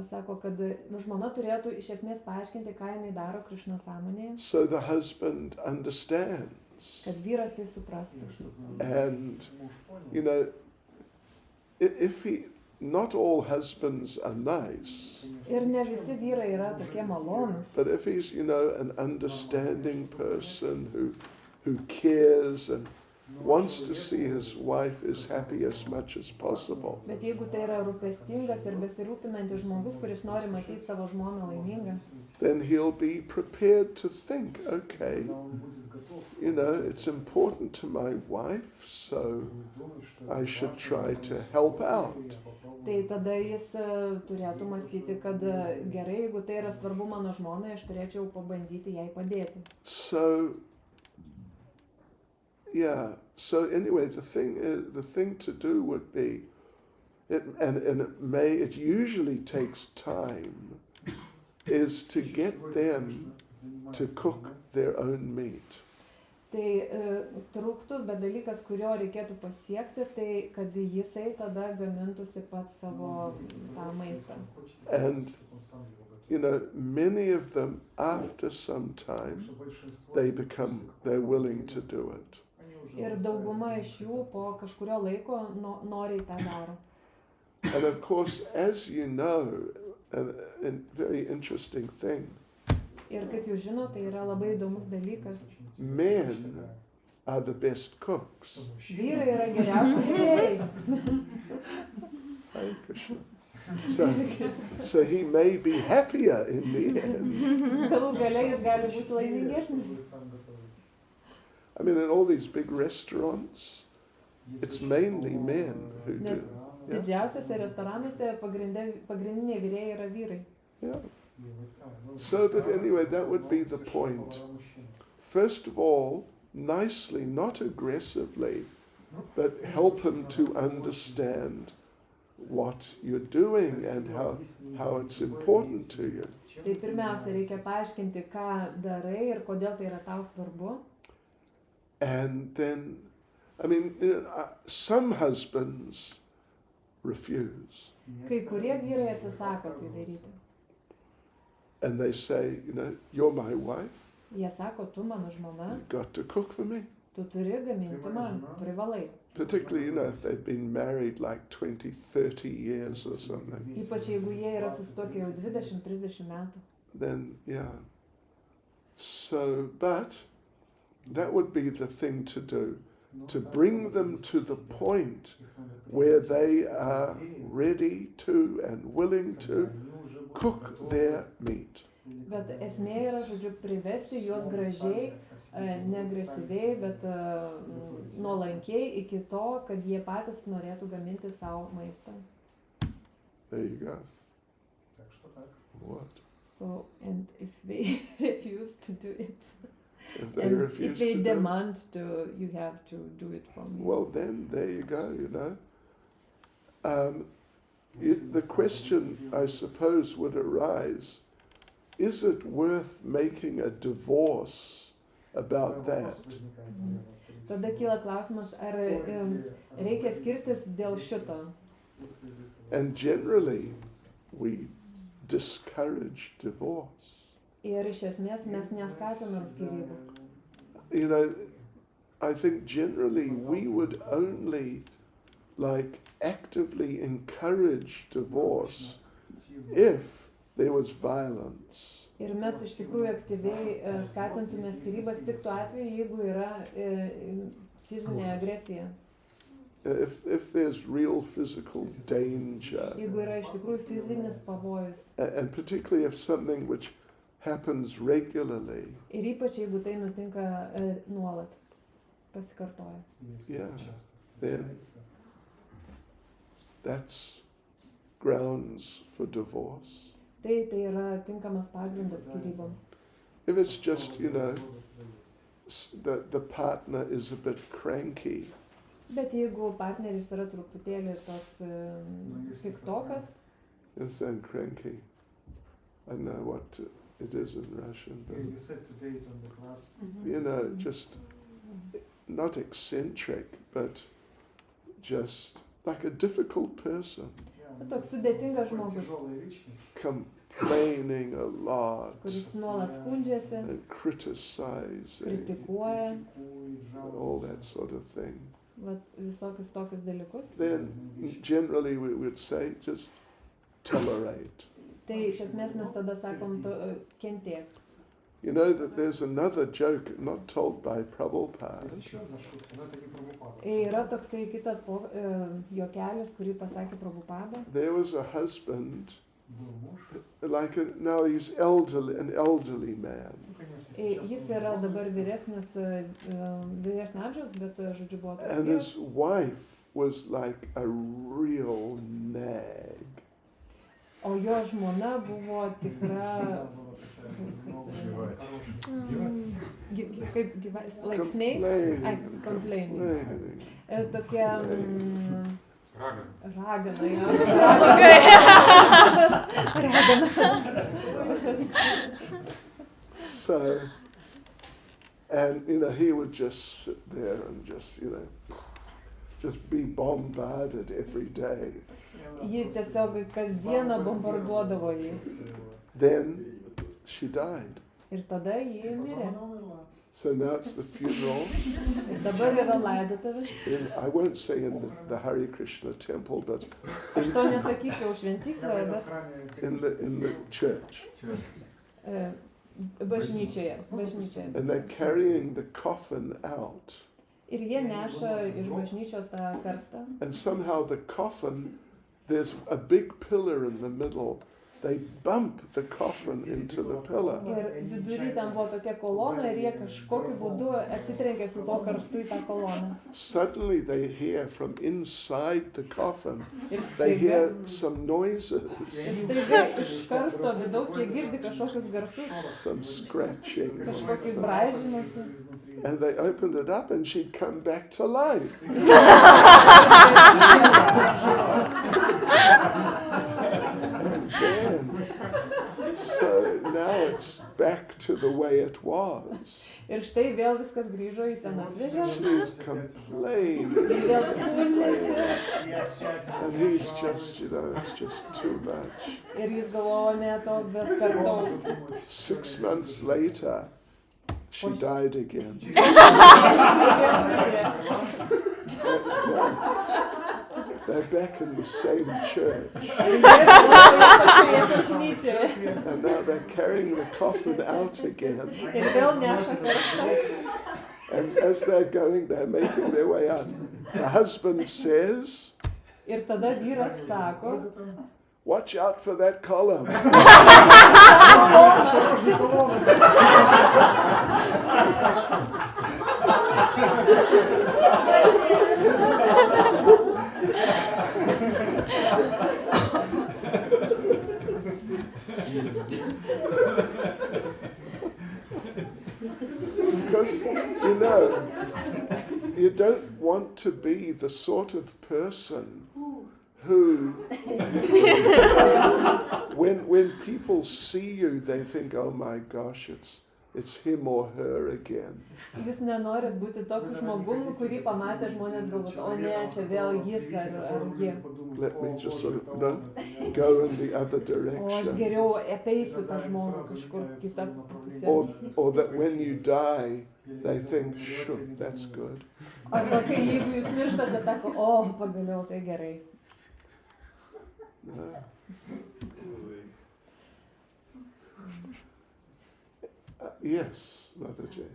sako, kad žmona turėtų iš esmės paaiškinti, ką jinai daro Krišnos sąmonėje. So the husband understands. Kad vyras tai suprastų. And, you know, if he, not all husbands are nice. Ir ne visi vyrai yra tokie malonūs. But if he's, you know, an understanding person who cares and wants to see his wife as happy as much as possible. Bet jeigu tai yra rūpestingas ir besirūpinantis žmogus, kuris nori matyti savo žmoną laimingą, then he'll be prepared to think, okay, you know, it's important to my wife, so I should try to help out. tai tada jis turėtų mąstyti, kad gerai, jeigu tai yra svarbu mano žmonai, aš turėčiau pabandyti jai padėti. So, yeah, so anyway, the thing to do would be, it usually takes time, is to get them to cook their own meat. Tai truktų, bet dalykas, kurio reikėtų pasiekti, tai kad jisai tada gamintųsi pats savo tą maistą. And, you know, many of them, after some time, they're willing to do it. Ir dauguma iš jų po kažkurio laiko noriai tą daro. And of course, as you know, a very interesting thing, Ir kaip jūs žinote, tai yra labai įdomus dalykas. men are the best cooks. Vyrai yra geriausi virėjai. Hare Krishna. So he may be happier in the end. Galų gale jis gali būti laimingesnis. I mean, in all these big restaurants, it's mainly men who Nes do. Yeah. didžiausiose restoranuose pagrindiniai virėjai yra vyrai. Yeah. So, but anyway, that would be the point. First of all, nicely, not aggressively, but help him to understand what you're doing and how it's important to you. Tai pirmiausia, reikia paaiškinti, ką darai ir kodėl tai yra tau svarbu. And then, I mean, you know, some husbands refuse. Kai kurie vyrai atsisako tai daryti. And they say, you know, you're my wife, Jie sako, tu mano žmona, you've got to cook for me. tu turi gaminti man, privalai. Particularly, you know, if they've been married like 20, 30 years or something. Ypač jeigu jie yra susituokę jau 20-30 metų. Then, yeah. So, but that would be the thing to do, to bring them to the point where they are ready to and willing to cook their meat. Bet esmė yra, žodžiu, privesti juos gražiai, neagresyviai, bet nuolankiai iki to, kad jie patys norėtų gaminti savo maistą. There you go. What? So, and if they refuse to do it, If they and refuse if they to do demand to, you have to do it for me. well, then there you go, you know. The question, I suppose, would arise, is it worth making a divorce about that? Tada kyla klausimas, ar reikia skirtis dėl šito. And generally, we discourage divorce. Ir iš esmės mes neskatinam skyrybų. You know, I think generally we would only actively encourage divorce if there was violence. Ir mes iš tikrųjų aktyviai skatintume skyrybas tik tuo atveju, jeigu yra fizinė agresija. If there's real physical danger. Jeigu yra iš tikrųjų fizinis pavojus. And particularly if something which happens regularly. Ir ypač jeigu tai nutinka nuolat, pasikartoja. Yeah, then that's grounds for divorce. Tai yra tinkamas pagrindas skyryboms. If it's just, you know, the partner is a bit cranky, Bet jeigu partneris yra truputėlį toks piktokas, and cranky. I don't know what it is in Russian, Yeah, but you said today it on the class. you know, just not eccentric, but just like a difficult person, Yeah, toks sudėtingas такой žmogus, тяжелой личность. complaining a lot kuris nuolat skundžiasi, and criticizing, kritikuoja, Критикует, all that жалуется. sort of thing. vat, visokius tokius dalykus. Then generally we would say just tolerate. Tai iš esmės mes tada sakom kentėk. You know that there's another joke not told by Prabhupada. Есть еще одна шутка, но это не Прабхупада. Yra toksai kitas juokelis, kurį pasakė Prabhupada. There was a husband, Был муж. like now he's elderly, an elderly man, Ну, конечно, Jis yra dabar vyresnio amžiaus, bet, žodžiu, buvo toks and vyras. his wife was like a real nag. O jo žmona buvo tikra, kaip gyvas, like snake, Complaining, complaining. complaining. Tokia Раган. ragana. So, and you know, he would just sit there and just be bombarded every day. Ji tiesiog kasdieną bombarduodavo jį. Then she died. Ir tada ji mirė. So now it's the funeral. Ir dabar yra laidotuvės. I won't say in the Hare Krishna temple, but Aš to nesakyčiau šventykloje, bet in the church. bažnyčioje. And they're carrying the coffin out. Ir jie neša iš bažnyčios tą karstą. And somehow the coffin, there's a big pillar in the middle. They bump the coffin into the pillar. Ir vidury ten buvo tokia kolona ir jie kažkokiu būdu atsitrenkė su to karstu į tą koloną. Suddenly they hear from inside the coffin, Ir they hear staiga, some noises, iš karsto vidaus jie girdi kažkokius garsus, some scratching. kažkokius braižymasi. And they opened it up and she'd come back to life. Again. So now it's back to the way it was. Ir štai vėl viskas grįžo į senas vėžes. She's complaining. Ir vėl skundžiasi. And he's just, it's just too much. Ir jis galvojo ne to, bet per daug. 6 months later, she died again. They're back in the same church. And now they're carrying the coffin out again. And as they're going, they're making their way out. The husband says, Ir tada vyras sako, watch out for that column. Because, you don't want to be the sort of person who, when people see you, they think, oh my gosh, it's him or her again. Jūs nenorit būti tokiu žmogumi, kurį pamatę žmonės galvotų, o ne, čia vėl jis ar ji. Let me just sort of go in the other O aš direction. geriau apeisiu tą žmogų kažkur kitą pusę. Or that when you die, they think, sure, that's good. Arba kai jeigu jūs mirštate, sako, o, pagaliau, tai gerai. No. Yes, Mataji.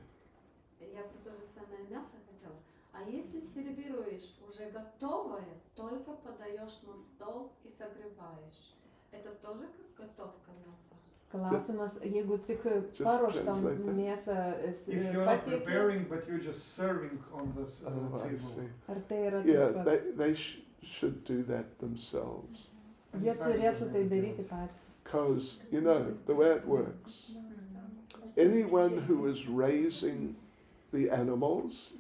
Я про то же самое мясо хотела. А если сервируешь уже готовое, только подаешь на стол и согреваешь, это тоже как готовка мяса? Klausimas, jeigu tik Just paruoštą translate that. mėsą If you're not patieki, preparing, but you're just serving on the Oh, I table. see. ar tai yra Yeah, tas pats? they should do that themselves. Jie turėtų tai daryti patys. Because, the way it works, anyone who is raising the animals,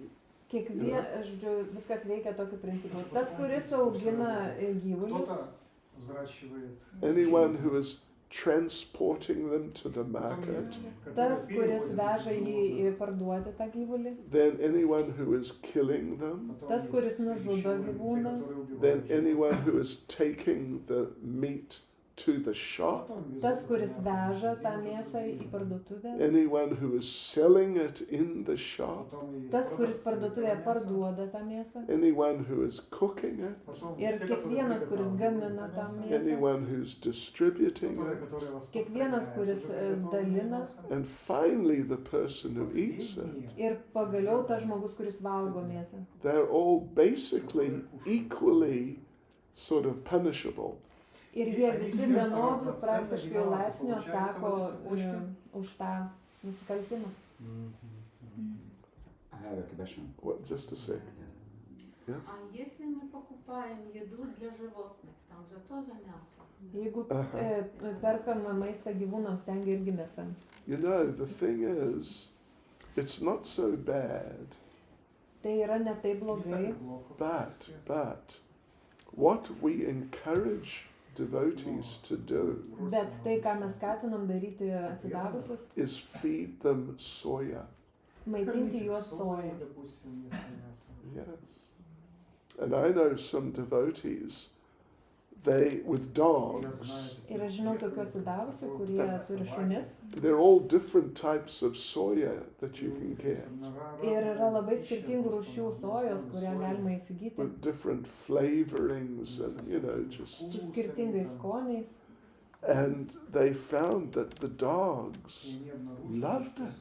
Žodžiu, viskas veikia tokiu principu. Tas, kuris augina gyvulius, Кто-то взращивает anyone who is transporting them to the market, tas, kuris veža jį parduoti tą gyvulį, then anyone who is killing them, tas, kuris nužudo gyvūną, then anyone who is taking the meat to the shop, tas, kuris veža tą mėsą į parduotuvę, anyone who is selling it in the shop, tas, kuris parduotuvėje parduoda tą mėsą, anyone who is cooking it, ir kiekvienas, kuris gamina tą mėsą, anyone who's distributing it, kiekvienas, kuris dalina, and finally the person who eats it. ir pagaliau tas žmogus, kuris valgo mėsą. They're all basically equally sort of punishable. Ir jie visi vienodų praktiškai laipsnių atsako už tą nusikaltimą. I have a question. What, just a sec. Yeah? А если мы покупаем еду для животных, там же тоже мясо? Jeigu perkama maistą gyvūnams, ten irgi mėsa. You know, the thing is, it's not so bad, Tai yra ne taip blogai, but what we encourage devotees to do bet tai, ką mes skatinam daryti atsidavusius, is feed them soya. maitinti juos soją. Yes. And I know some devotees, they, with dogs, Ir aš žinau tokių atsidavusių, kurie turi šunis. they're all different types of soya that you can get, Ir yra labai skirtingų rūšių sojos, kurią galima įsigyti, with different flavorings and, you know, just... su skirtingais skoniais. And they found that the dogs loved it.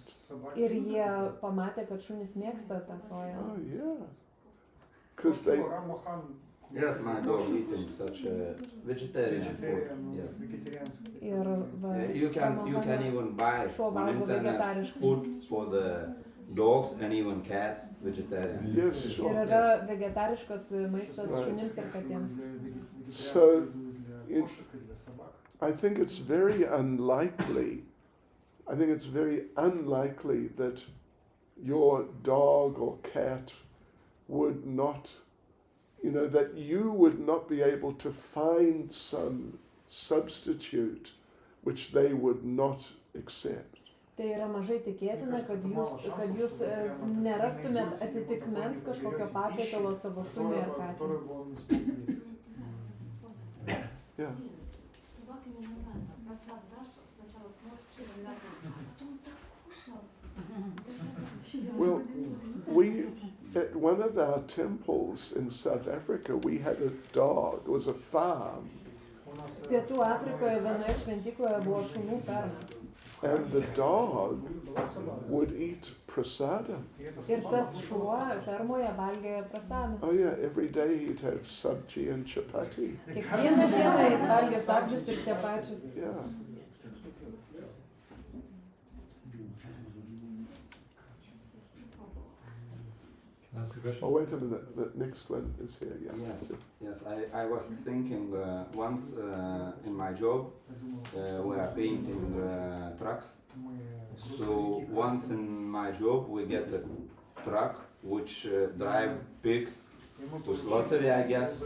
Ir jie pamatė, kad šunys mėgsta tą soją. Oh, yeah. Because they... Yes, my dog eating such a vegetarian food. Yes. Ir va, You can even buy šuo on valgo internet vegetariškai. food for the dogs and even cats, vegetarian. Yes, Ir sure. yra vegetariškas maistas šunims ir katėms. So, I think it's very unlikely, that your dog or cat would not, you know, that you would not be able to find some substitute which they would not accept. Tai yra mažai tikėtina, kad jūs nerastumėt atitikmens kažkokio pakaitalo savo šuniui ar katei. Yeah. Собака не нормально. Просад Дашу, сначала смотрит мясо, а потом так кушал. Well, we, at one of our temples in South Africa, we had a dog, it was a farm, Pietų Afrikoje vienoje šventykloje buvo šunų ferma. and the dog would eat prasadam. Ir tas šuo fermoje valgė prasadą. Oh yeah, every day he'd have sabji and chapati. Kiekvieną dieną jis valgė sabdžius ir čiapačius. Yeah. Oh, wait a minute, the next one is here, yeah. Yes. I was thinking once in my job we are painting trucks. So once in my job we get a truck which drive pigs to slaughter, I guess.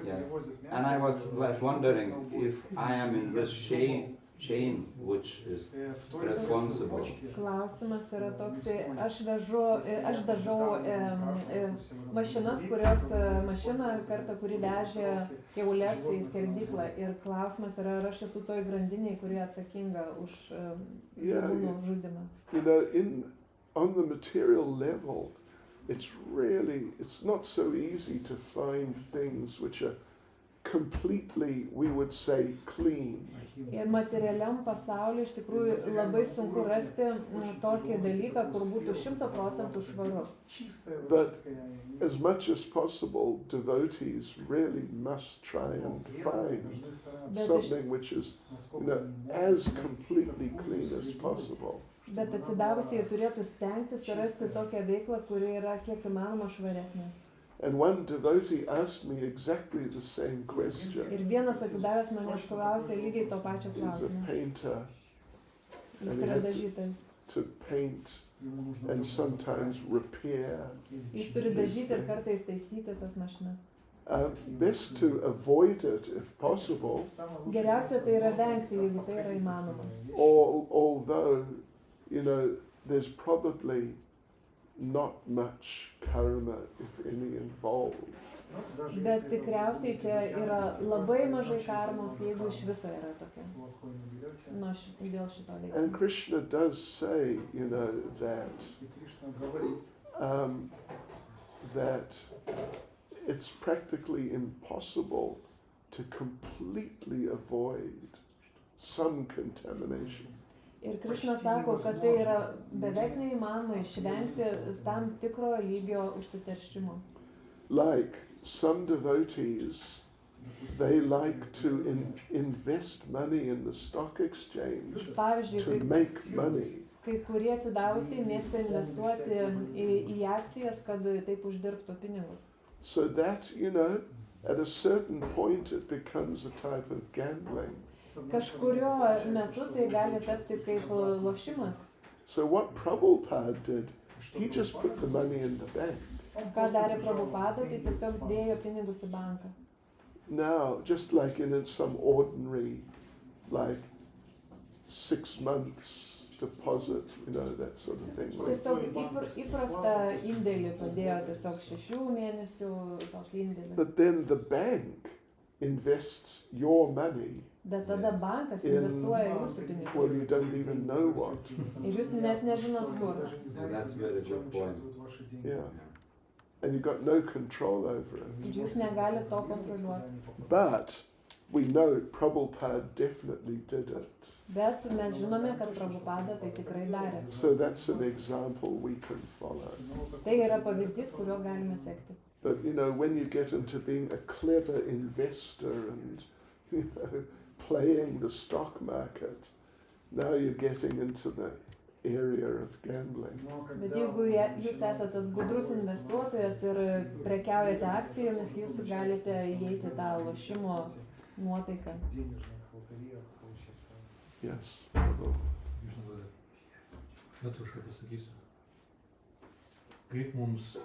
Yes. And I was like wondering if I am in this chain which is responsible. Klausimas yra toksai, aš dažau mašinas, mašiną kartą, kuri vežė kiaules į skerdyklą. Ir klausimas yra, ar aš esu toj grandiniai, kuri atsakinga už gyvūnų žudymą. You know, on the material level, it's not so easy to find things which are completely, we would say, clean. Ir materialiam pasauliu iš tikrųjų labai sunku rasti tokį dalyką, kur būtų 100% švaru. But as much as possible, devotees really must try and find something which is, you know, as completely clean as possible. Bet atsidavusiai turėtų stengtis rasti tokią veiklą, kuri yra kiek įmanoma švaresnė. And one devotee asked me exactly the same question. Ir vienas atsidavęs manęs klausė lygiai to pačio He's a klausimo. painter. Jis yra dažytojas. to paint and sometimes repair. Jis turi dažyti ir kartais taisyti tas mašinas. Best to avoid it if possible. Geriausia tai yra vengti, jeigu tai yra įmanoma. Although, you know, there's probably not much karma, if any, involved. Bet tikriausiai čia yra labai mažai karmos, jeigu iš viso yra tokia. Dėl šito veiksmo. And Krishna does say, you know, that it's practically impossible to completely avoid some contamination. Ir Krishna sako, kad tai yra beveik neįmanoma išvengti tam tikro lygio užsiteršimo. Like some devotees, they like to invest money in the stock exchange to make money. Kai kurie atsidavusiai mėgsta investuoti į akcijas, kad taip uždirbtų pinigus. So that, you know, at a certain point it becomes a type of gambling. Kažkurio metu tai gali tapti kaip lošimas. So what Prabhupada did, he just put the money in the bank. Ką darė Prabhupada, tai tiesiog dėjo pinigus į banką. Now, just like in some ordinary, like 6 months deposit, you know, that sort of thing. Tiesiog įprastą indėlį padėjo, tiesiog 6 mėnesių tokį indėlį. But then the bank invests your money. Bet tada bankas investuoja jūsų pinigus. Well, you don't even know what. Ir jūs net nežinot kur. That's very good point. Yeah. And you've got no control over it. Ir jūs negalite to kontroliuoti. But we know Prabhupada definitely did it. Bet mes žinome, kad Prabhupada tai tikrai darė. So that's an example we can follow. Tai yra pavyzdys, kuriuo galime sekti. But you know, when you get into being a clever investor and, you know, playing the stock market, now you're getting into the area of gambling. Bet jeigu jūs esate tas gudrus investuotojas ir prekiaujate akcijomis, jūs galite įeiti tą lošimo nuotaiką. Yes. Lietuviškai pasakysiu. Kaip mums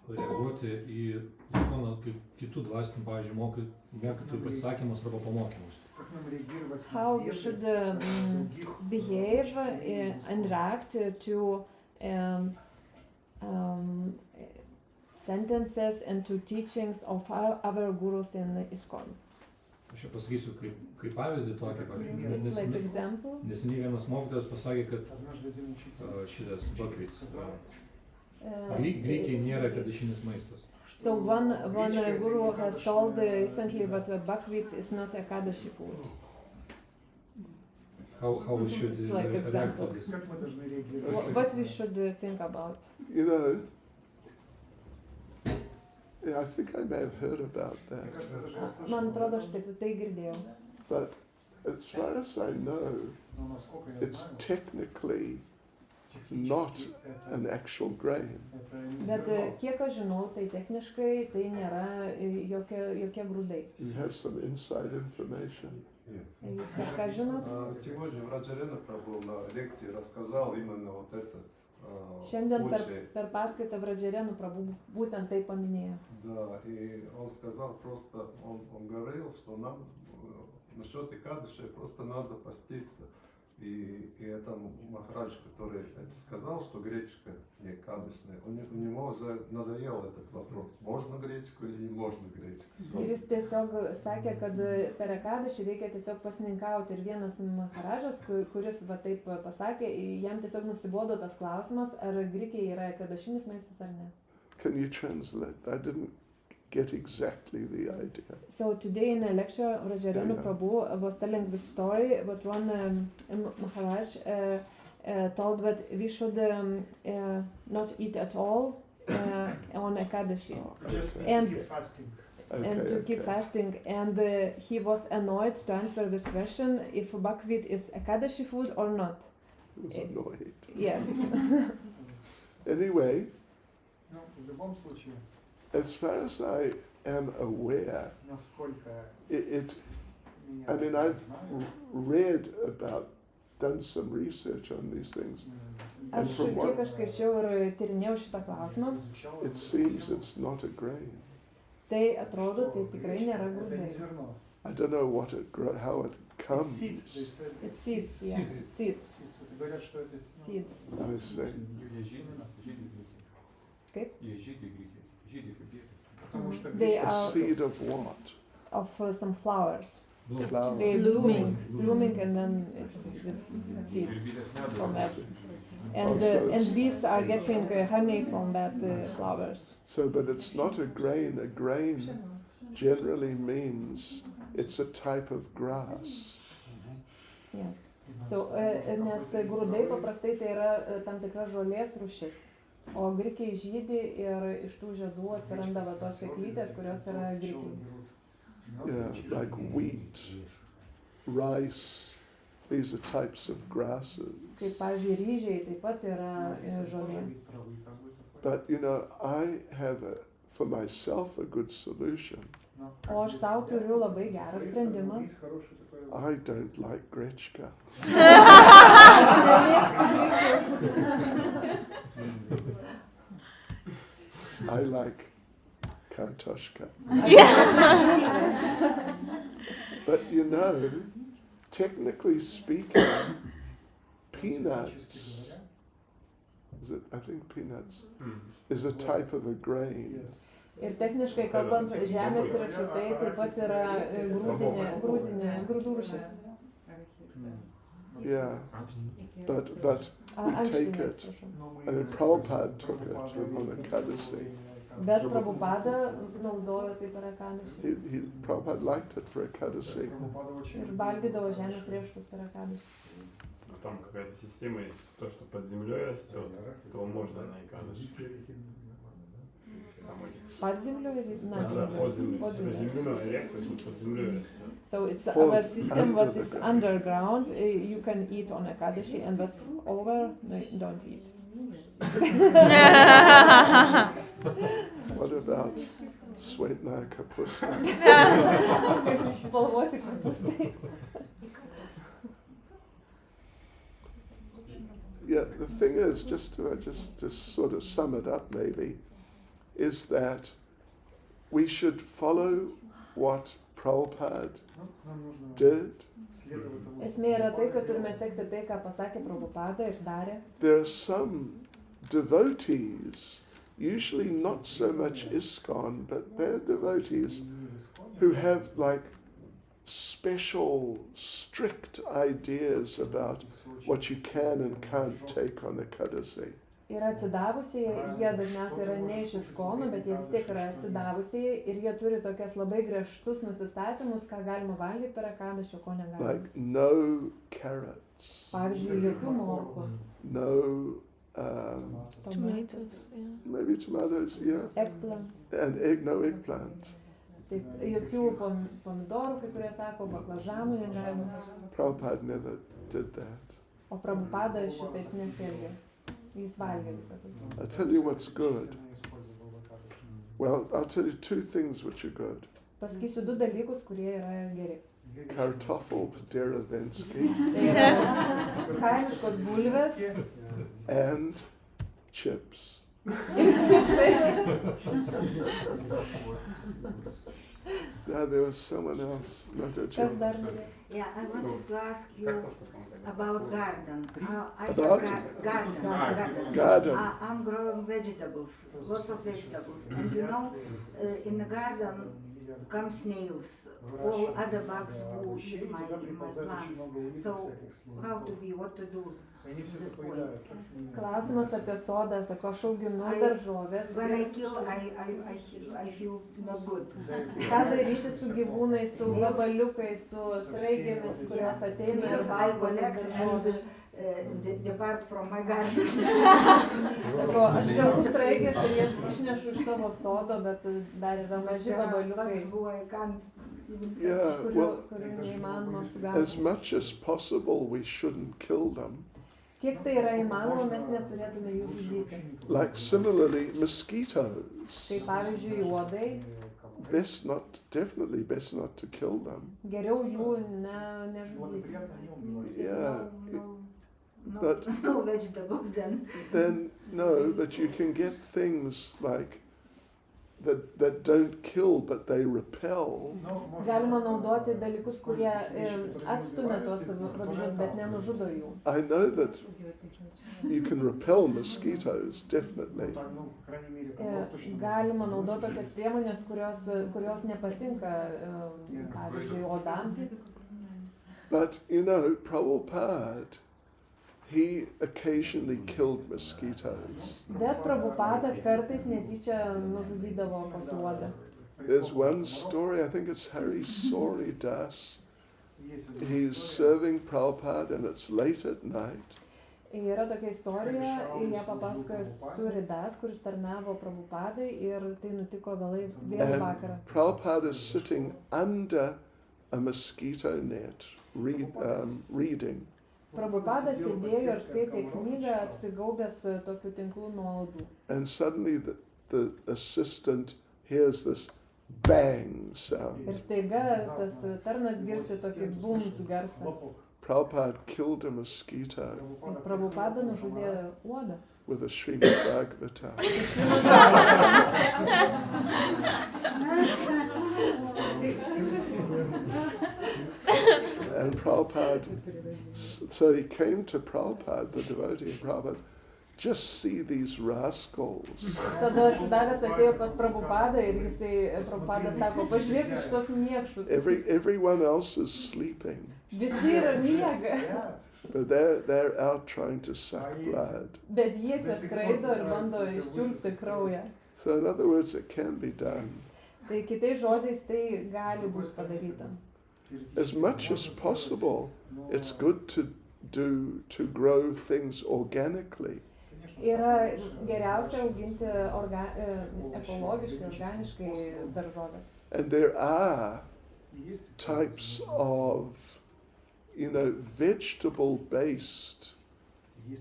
reaguoti į kitų dvasinių, pavyzdžiui, mokytojų pasisakymus arba pamokymus? How we should behave and react to sentences and to teachings of our gurus in ISKCON. Aš jau pasakysiu, kaip pavyzdį tokį, pavyzdį. Neseniai vienas mokytojas pasakė, kad šitas bakvits Greikiai nėra kadašinis maistas. So one guru has told recently that buckwheat is not a kadashi food. How we should react to this? What we should think about? You know, yeah, I think I may have heard about that. Man atrodo, aš tai girdėjau. But as far as I know, it's technically not an actual grain. Bet kiek aš žinau, tai techniškai tai nėra jokie grūdai. You have some inside information. Yes. Kažką žinot? Сегодня врач Ренопра был на лекции, рассказал именно вот этот Šiandien per paskaitą Vradžerenu būtent tai paminėjo. Да, и он сказал просто, он говорил, что нам насчет Икадышей просто надо поститься. И это Махарадж, который сказал, что гречка не кадышная, у него уже надоел этот вопрос, можно гречку или не можно гречку. Ir jis tiesiog sakė, kad per Ekadašį reikia tiesiog pasninkauti. Ir vienas Maharadžas, kuris va taip pasakė, jam tiesiog nusibodo tas klausimas, ar grikiai yra ekadašinis maistas ar ne. Can you translate? I didn't get exactly the idea. So today in a lecture, Vradžerenu Prabhu was telling this story, but one Maharaj told that we should not eat at all on Ekadashi. Just and keep fasting. And to keep fasting. And he was annoyed to answer this question if buckwheat is Ekadashi food or not. He was annoyed. Yeah. Anyway, Ну, в любом случае, as far as I am aware, насколько I mean, I've read about done some research on these things. And Aš from kiek what aš skaičiau ir tyrinėjau šitą klausimą, it seems, it's not a grain. tai atrodo, tai tikrai nėra grūdai. I don't know what how it comes. It's seeds, yeah. Seeds. Seeds. I see. Kaip? A They are seed of what? of some flowers. Flower. They blooming, and then it's this seeds from that. And so and bees are getting honey from that flowers. So, but it's not a grain. A grain generally means it's a type of grass. Yes. So, nes grūdai paprastai tai yra tam tikra žolės rūšis, o grikiai žydi ir iš tų žiedų atsiranda va tos sėklytės, kurios yra grikiai. Yeah, like wheat, rice. These are types of grasses. Kaip, pavyzdžiui, ryžiai taip pat yra žolė. But you know, I have for myself a good solution. O aš savo turiu labai gerą sprendimą. I don't like Grechka. I like kartoshka. But you know, technically speaking, peanuts, I think peanuts, is a type of a grain. Ir techniškai kalbant, žemės riešutai taip pat yra grūdų rūšis. Yeah, but we take it. I mean, Prabhupada took it on the Kadasi. Bet Prabhupada naudojo tai per Ekadašį. Prabhupada liked it for a Kadasi. Ir valgydavo žemės riešutus per Ekadašį. Там какая-то система есть, то, что под землей растет, то можно на Экадаши. Под землей или над землей? Под землей, рек, то есть под землей растет. So it's our system what is underground, you can eat on Ekadashi, and what's over, no, don't eat. What about Svetna Kapusta? Spalvoti kapustai. Yeah, the thing is, just to sort of sum it up maybe, is that we should follow what Prabhupada did. Esmė yra tai, kad turime sekti tai, ką pasakė Prabhupada ir darė. There are some devotees, usually not so much ISKCON, but they're devotees who have like special, strict ideas about what you can and can't take on Ekadasi. Yra atsidavusieji, jie dažniausiai yra ne iš ISKCON, bet jie vis tiek yra atsidavusieji ir jie turi tokias labai griežtus nusistatymus, ką galima valgyti per Ekadašį, ko negalima. Like no carrots. Pavyzdžiui, jokių morkų. No Tomatoes, yeah. Maybe tomatoes, yeah. Eggplant. And no eggplant. Taip, jokių pomidorų, kaip kurie sako, baklažanų negalima. Prabhupada never did that. O Prabhupada šitaip nesielgė. Jis valgė visą tai. I'll tell you what's good. Well, I'll tell you two things which are good. Pasakysiu du dalykus, kurie yra geri. Kartoffel Derevensky. Tai yra kaimiškos bulvės. And chips. Now there was someone else, not a chip. Yeah, I wanted to ask you about garden. About? Garden. I'm growing vegetables, lots of vegetables. And you know, in the garden come snails, all other bugs who eat my plants. So how to be, what to do? Klausimas apie sodą, sako, aš auginu daržovės. When I kill, I feel not good. Ką daryti su gyvūnais, su vabaliukais, su sraigėmis, kurios ateina ir valgo daržovės? Depart from my garden. Sako, aš renku sraigės ir jas išnešu iš savo sodo, bet dar yra maži vabaliukai. Yeah, well, as much as possible, we shouldn't kill them. Kiek tai yra įmanoma, mes neturėtume jų žudyti. Like similarly, mosquitoes. Kaip pavyzdžiui, uodai. Definitely best not to kill them. Geriau jų nežudyti. Yeah, But- no vegetables then. Then no, but you can get things like that don't kill but they repel. Galima naudoti dalykus, kurie atstumia tuos vabzdžius, bet nenužudo jų. I know that you can repel mosquitoes, definitely. Galima naudoti tokias priemonės, kurios nepatinka, pavyzdžiui, uodams. But you know, Prabhupada, he occasionally killed mosquitoes. Bet Prabhupada kartais netyčia nužudydavo kokį uodą. There's one story, I think it's Hari Sori Das. He's serving Prabhupada and it's late at night. Yra tokia istorija, ją papasakojo Suridas, kuris tarnavo Prabhupadai ir tai nutiko vėlai vakarą. And Prabhupada is sitting under a mosquito net, reading. Prabhupada sėdėjo ir skaitė knygą, apsigaubęs tokių tinklų nuo uodų. And suddenly the assistant hears this bang sound. Ir staiga tas tarnas girdi tokį bums garsą. Prabhupada killed a mosquito Ir Prabhupada nužudė uodą. with a Srimad Bhagavatam. And Prabhupada, so he came to Prabhupada, the devotee of Prabhupada, just see these rascals. Tada atsidaręs atėjo pas Prabhupadą ir Prabhupada sako, pažiūrėk šitos niekšus. Everyone else is sleeping. Visi yra miega. But they're out trying to suck blood. Bet jie čia skraido ir bando iščiulpti kraują. So in other words, it can be done. Tai kitais žodžiais tai gali būti padaryta. As much as possible, it's good to grow things organically. Yra geriausia auginti ekologiškai, organiškai daržoves. And there are types of, vegetable-based,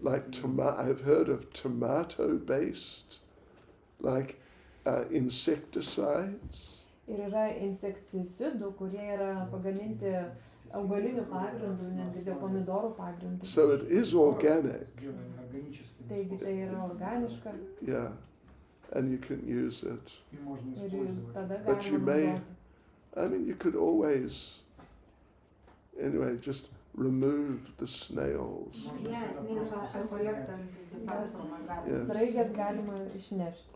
like I've heard of tomato-based, like insecticides. Ir yra insekticidų, kurie yra pagaminti augalinių pagrindų, netgi dėl pomidorų pagrindų. So it is organic. Taigi tai yra organiška. Yeah, and you can use it. Ir tada But you galima naudoti. you could always, anyway, just remove the snails. Yeah, snails are collected apart from agave. Sraigės galima išnešti.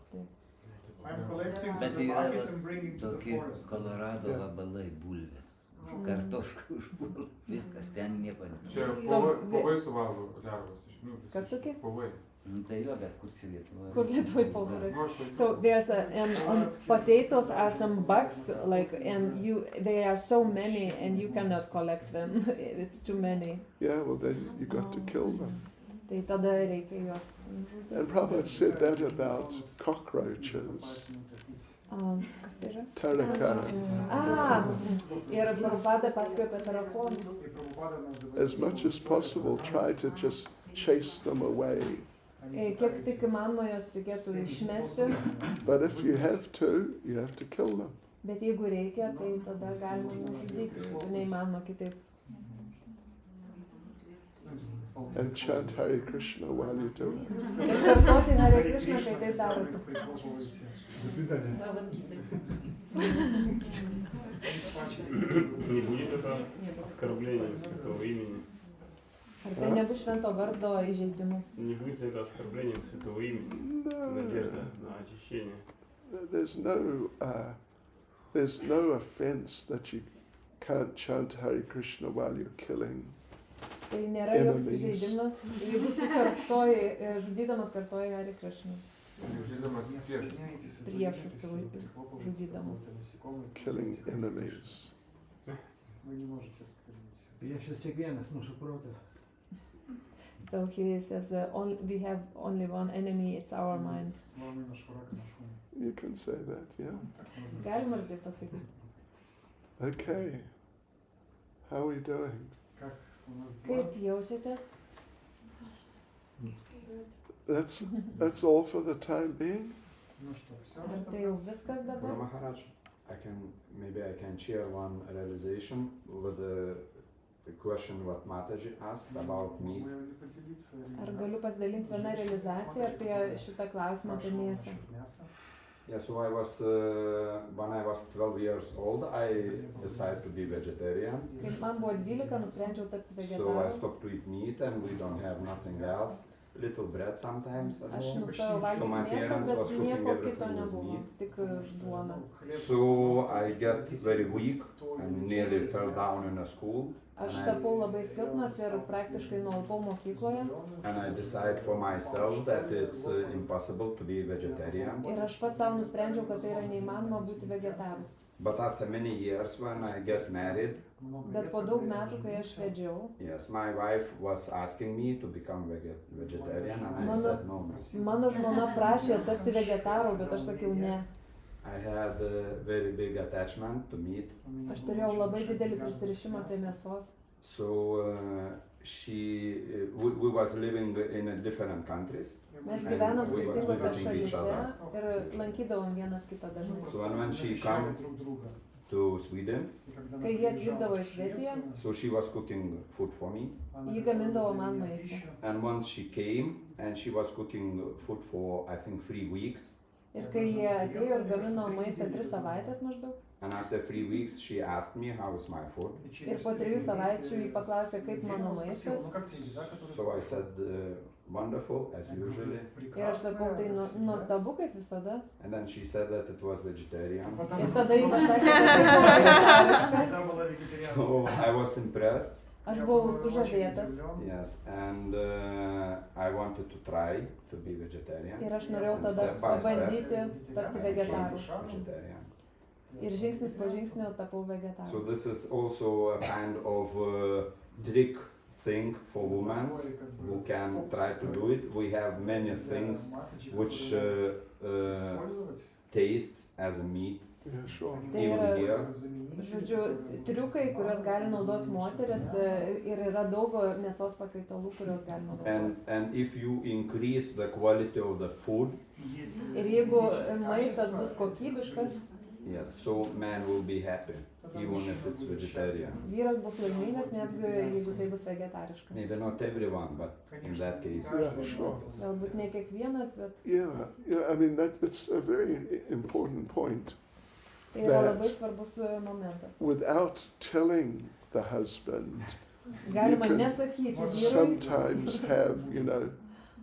I'm collecting Bet the yra buckets and bringing to the tokie forest. Kolorado vabalai bulvės. Kartoška užpūl. Viskas ten nieko nėra. Čia pavai suvalgo lervas. Kas tokie? Pavai. Tai jo, bet kur čia Lietuvoje? Kur Lietuvoje pavai? So there's on potatoes are some bugs, there are so many and you cannot collect them. It's too many. Yeah, well then you got to kill them. Tai tada reikia juos. And Prabhupada said that about cockroaches. Kas tai yra? Taraka. Ir Prabhupada pasakojo apie tarakonus. As much as possible, try to just chase them away. Kiek tik įmanoma jos reikėtų išmesti. But if you have to kill them. Bet jeigu reikia, tai tada galima nužudyti. Neįmanoma kitaip. And chant Hare Krishna while you do it. Ir kartoti Hare Krishna, kai taip darote. Не будет это оскорблением святого имени? Ar tai nebus švento vardo įžeidimu? Не будет это оскорблением святого имени? Надежда на очищение. There's no offense that you can't chant Hare Krishna while you're killing. Tai nėra joks įžeidimas, jeigu tu žudydamas kartoji Hare Krishna. Priešus žudydamas. Killing enemies. Priešas kiekvienas mūsų protas. So he says, we have only one enemy, it's our mind. You can say that, yeah. Galima ir taip pasakyti. Okay. How are we doing? Kaip jaučiatės? That's all for the time being. Ar tai jau viskas dabar? Maharaj, I can share one realization with a question what Mataji asked about meat. Ar galiu pasidalinti vieną realizaciją apie šitą klausimą apie mėsą? Yeah, so when I was 12 years old, I decided to be vegetarian. Kai man buvo 12, nusprendžiau tapti So I vegetaru. stopped to eat meat and we don't have nothing else. Little bread sometimes at Aš home. nustojau So valgyti my mėsą, parents was bet cooking nieko kito everything with nebuvo, meat. tik duona. So I got very weak and nearly fell down in a school. Aš tapau labai silpnas ir praktiškai nualpau mokykloje. And I decided for myself that it's impossible to be vegetarian. Ir aš pats savo nusprendžiau, kad tai yra neįmanoma būti vegetaru. But after many years when I got married, Bet po daug metų, kai aš vedžiau, yes, my wife was asking me to become vegetarian and I said no. mano žmona prašė tapti vegetaru, bet aš sakiau ne. I had a very big attachment to meat. Aš turėjau labai didelį prisirišimą prie mėsos. So we was living in different countries. Mes And gyvenom we was skirtingose visiting each šalyse other. ir lankydavom vienas kitą dažnai. So when she came to Sweden, Kai jie atvykdavo į Švediją, so she was cooking food for me. ji gamindavo man maistą. And once she came and she was cooking food for I think 3 weeks. Ir kai jie atėjo ir gamino maistą 3 savaitės maždaug, And after 3 weeks she asked me how is my food. ir po 3 savaičių ji paklausė, kaip mano maistas. So I said wonderful as usually. Ir aš sakau, tai nuostabu kaip visada. And then she said that it was vegetarian. Ir tada ji pasakė, kad tai buvo vegetariška. So I was impressed. Aš buvau sužavėtas. Yes, and I wanted to try to be vegetarian. Ir aš norėjau And tada step by step, pabandyti tapti vegetaru. vegetarian. Ir žingsnis po žingsnio tapau vegetaru. So this is also a kind of trick thing for women who can try to do it. We have many things which tastes as a meat. Yeah, sure. Tai Even yra, here. žodžiu, triukai, kuriuos gali naudoti moteris ir yra daug mėsos pakaitalų, kuriuos gali naudoti. And if you increase the quality of the food, Ir jeigu maistas bus kokybiškas, yes, so man will be happy, even if it's vegetarian. vyras bus laimingas, netgi jeigu tai bus vegetariška. Maybe not everyone, but in that case. Yeah, sure. Galbūt ne kiekvienas, bet Yeah, I mean, that's a very important point. tai yra labai That svarbus momentas. without telling the husband, Galima you can nesakyti vyrui, sometimes have,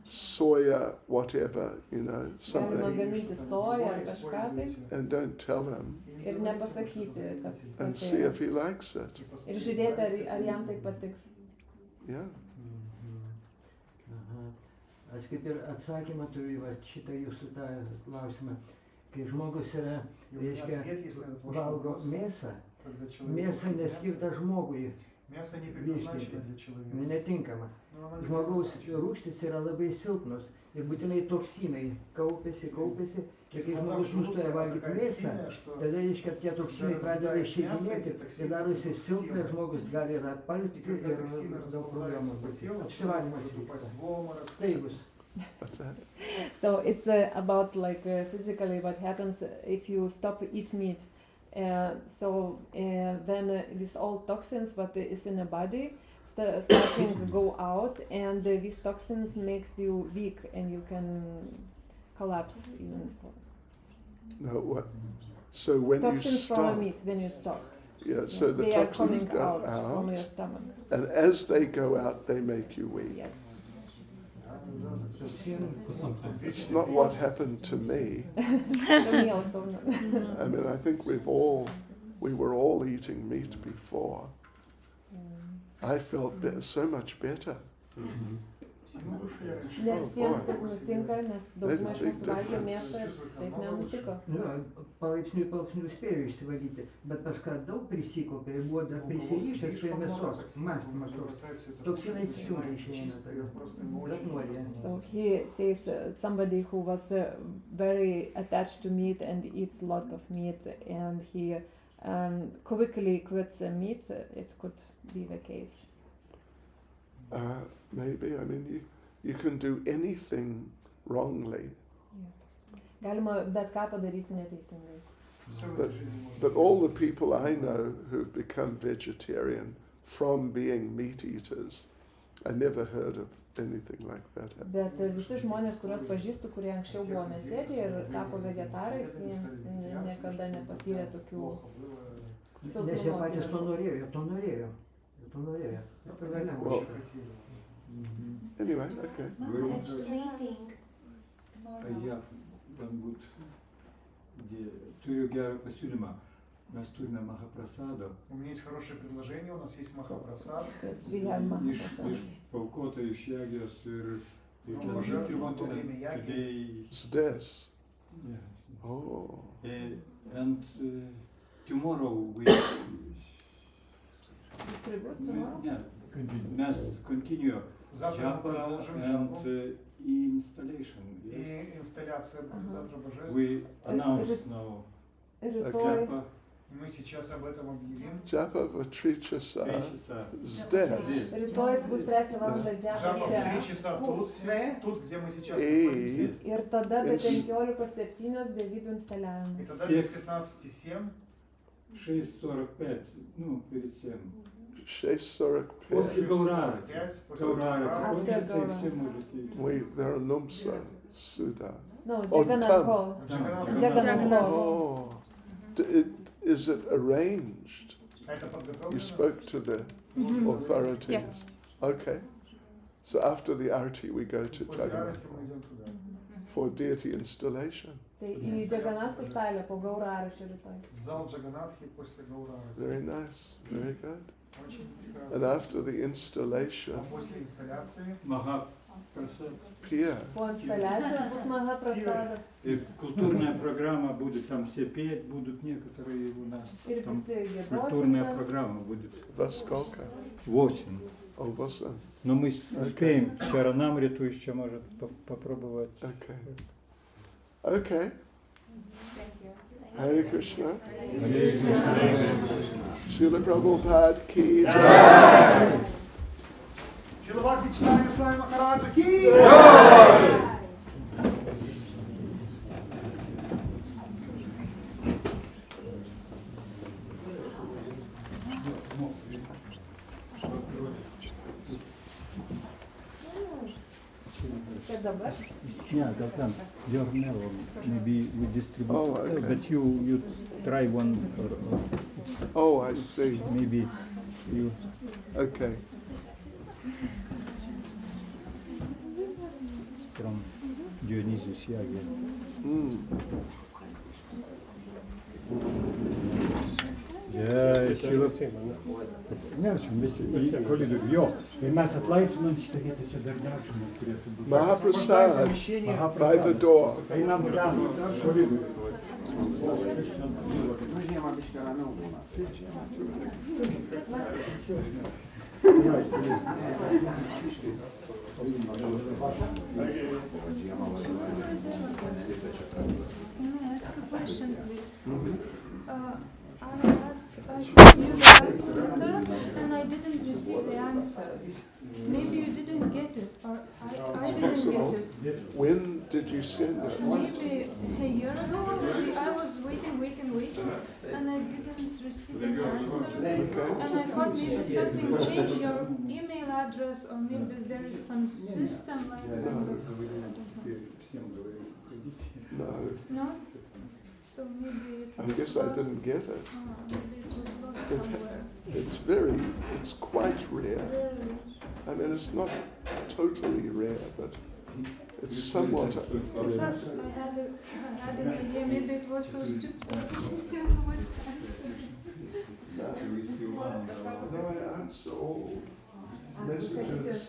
soya, whatever, galima something, gaminti soją ar kažką tai and don't tell him, ir nepasakyti, kad and tai see yra. if he likes it. Ir žiūrėti, ar jam tai patiks. Yeah. Aš kaip ir atsakymą turiu va šitą jūsų tą klausimą. Kai žmogus yra, reiškia, valgo mėsą, mėsa neskirta žmogui virškinti, netinkama. Žmogaus rūgštys yra labai silpnos ir būtinai toksinai kaupiasi. Ir kai žmogus nustoja valgyti mėsą, tada reiškia, tie toksinai pradeda išeidinėti ir darosi silpna ir žmogus gali ir apalpti ir daug problemų. Apsivalymas vyksta. Staigus. What's that? So it's about like physically what happens if you stop eat meat. Then these all toxins what is in the body starting to go out, and these toxins makes you weak and you can collapse even. No, what? So when Toxins you from stop, the meat when you stop. yeah, so the they are toxins coming go out out, from your stomach. and as they go out, they make you weak. Yes. It's not what happened to me. To me also. I mean, I think we were all eating meat before. I felt so much better. Ne visiems taip nutinka, nes dauguma iš mūsų valgė mėsą ir taip nenutiko. Palaipsniui spėjo išsivalyti, bet paskui daug prisikaupė ir buvo dar prisirišęs prie mėsos, mąstymas toks. Toksinai sunkiai išeina, grapnuoja. So he says somebody who was very attached to meat and eats a lot of meat, and he quickly quits meat, it could be the case. Maybe. I mean, you can do anything wrongly. Galima bet ką padaryti neteisingai. But all the people I know who've become vegetarian from being meat eaters. I never heard of anything like that happening. Bet visi žmonės, kuriuos pažįstu, kurie anksčiau buvo mėsėdžiai ir tapo vegetarais, jiems niekada nepatyrė tokių silpnų Nes jie patys to nuotaikų. norėjo. Ir tada nebuvo. Well, anyway, okay. I have one good idea. Turiu gerą pasiūlymą. Mes turime Mahaprasado. У меня есть хорошее предложение, у нас есть Махапрасад. Iš paukota iš Jagės ir today. Здесь. Yeah. Oh. And tomorrow we. Yeah, mes continue japa and installation. И инсталляция будет завтра божественная. We announce now. Rytoj. Мы сейчас об этом объявим. Japa Vatrichasa здесь. Rytoj bus 3 valandą Джапа в 3 džiapa часа тут, где мы сейчас И находимся. ir tada be 15:07 devybių И instaliavimas. тогда без 15:07. 6:45, ну, перед 7. 6:45. После Гаурары. После Гаурары кончится и все можете идти. We Veranumsa Sudha. No, Oh, Jagannath Tam. Hall. Jagannath Hall. Oh. Is it arranged? Это You подготовлено. spoke to the authorities? Yes. Okay. So after the arti we go to После Jagannath Ареси мы идем туда. for deity installation. Tai į Jagannath salę po Gaurarišio rytoj. В зал Джаганатхи после Гаурары. Very nice. Very good. Очень прекрасно. And after the installation, А после инсталляции Mahaprasad. Pia. Po instaliacijos bus Mahaprasadas. И культурная программа будет, там все петь будут некоторые у нас. Ir Там visi культурная giedosim. программа будет. Vaskolka. 8. Oh, Vasa. Но мы успеем. Чаранамриту еще может попробовать. Okay. Okay. Hare Krishna. Srila Prabhupada ki jai. Шилавати Читания Свами Махараджа ки! Tai dabar. Yeah, Darshan, your mail, maybe we distribute, Oh, okay. but you try one, Oh, I see. maybe you. Okay. It's from Dionysius Yagi. Mahaprasad by the door. Can I ask a question, please? I sent you the last letter and I didn't receive the answer. Maybe you didn't get it, or I didn't Possible. get it. When did you send it? Maybe a year ago, I was waiting, and I didn't receive an answer. Okay. And I thought maybe something changed your email address, or maybe there is some system like that. I don't know. No. No? So maybe it I was guess lost. I didn't get it. Maybe it was lost somewhere. It's quite rare. Really? I mean, it's not totally rare, but it's somewhat. Because I had an idea, maybe it was so stupid. I didn't know what to answer. No, I answer all messages.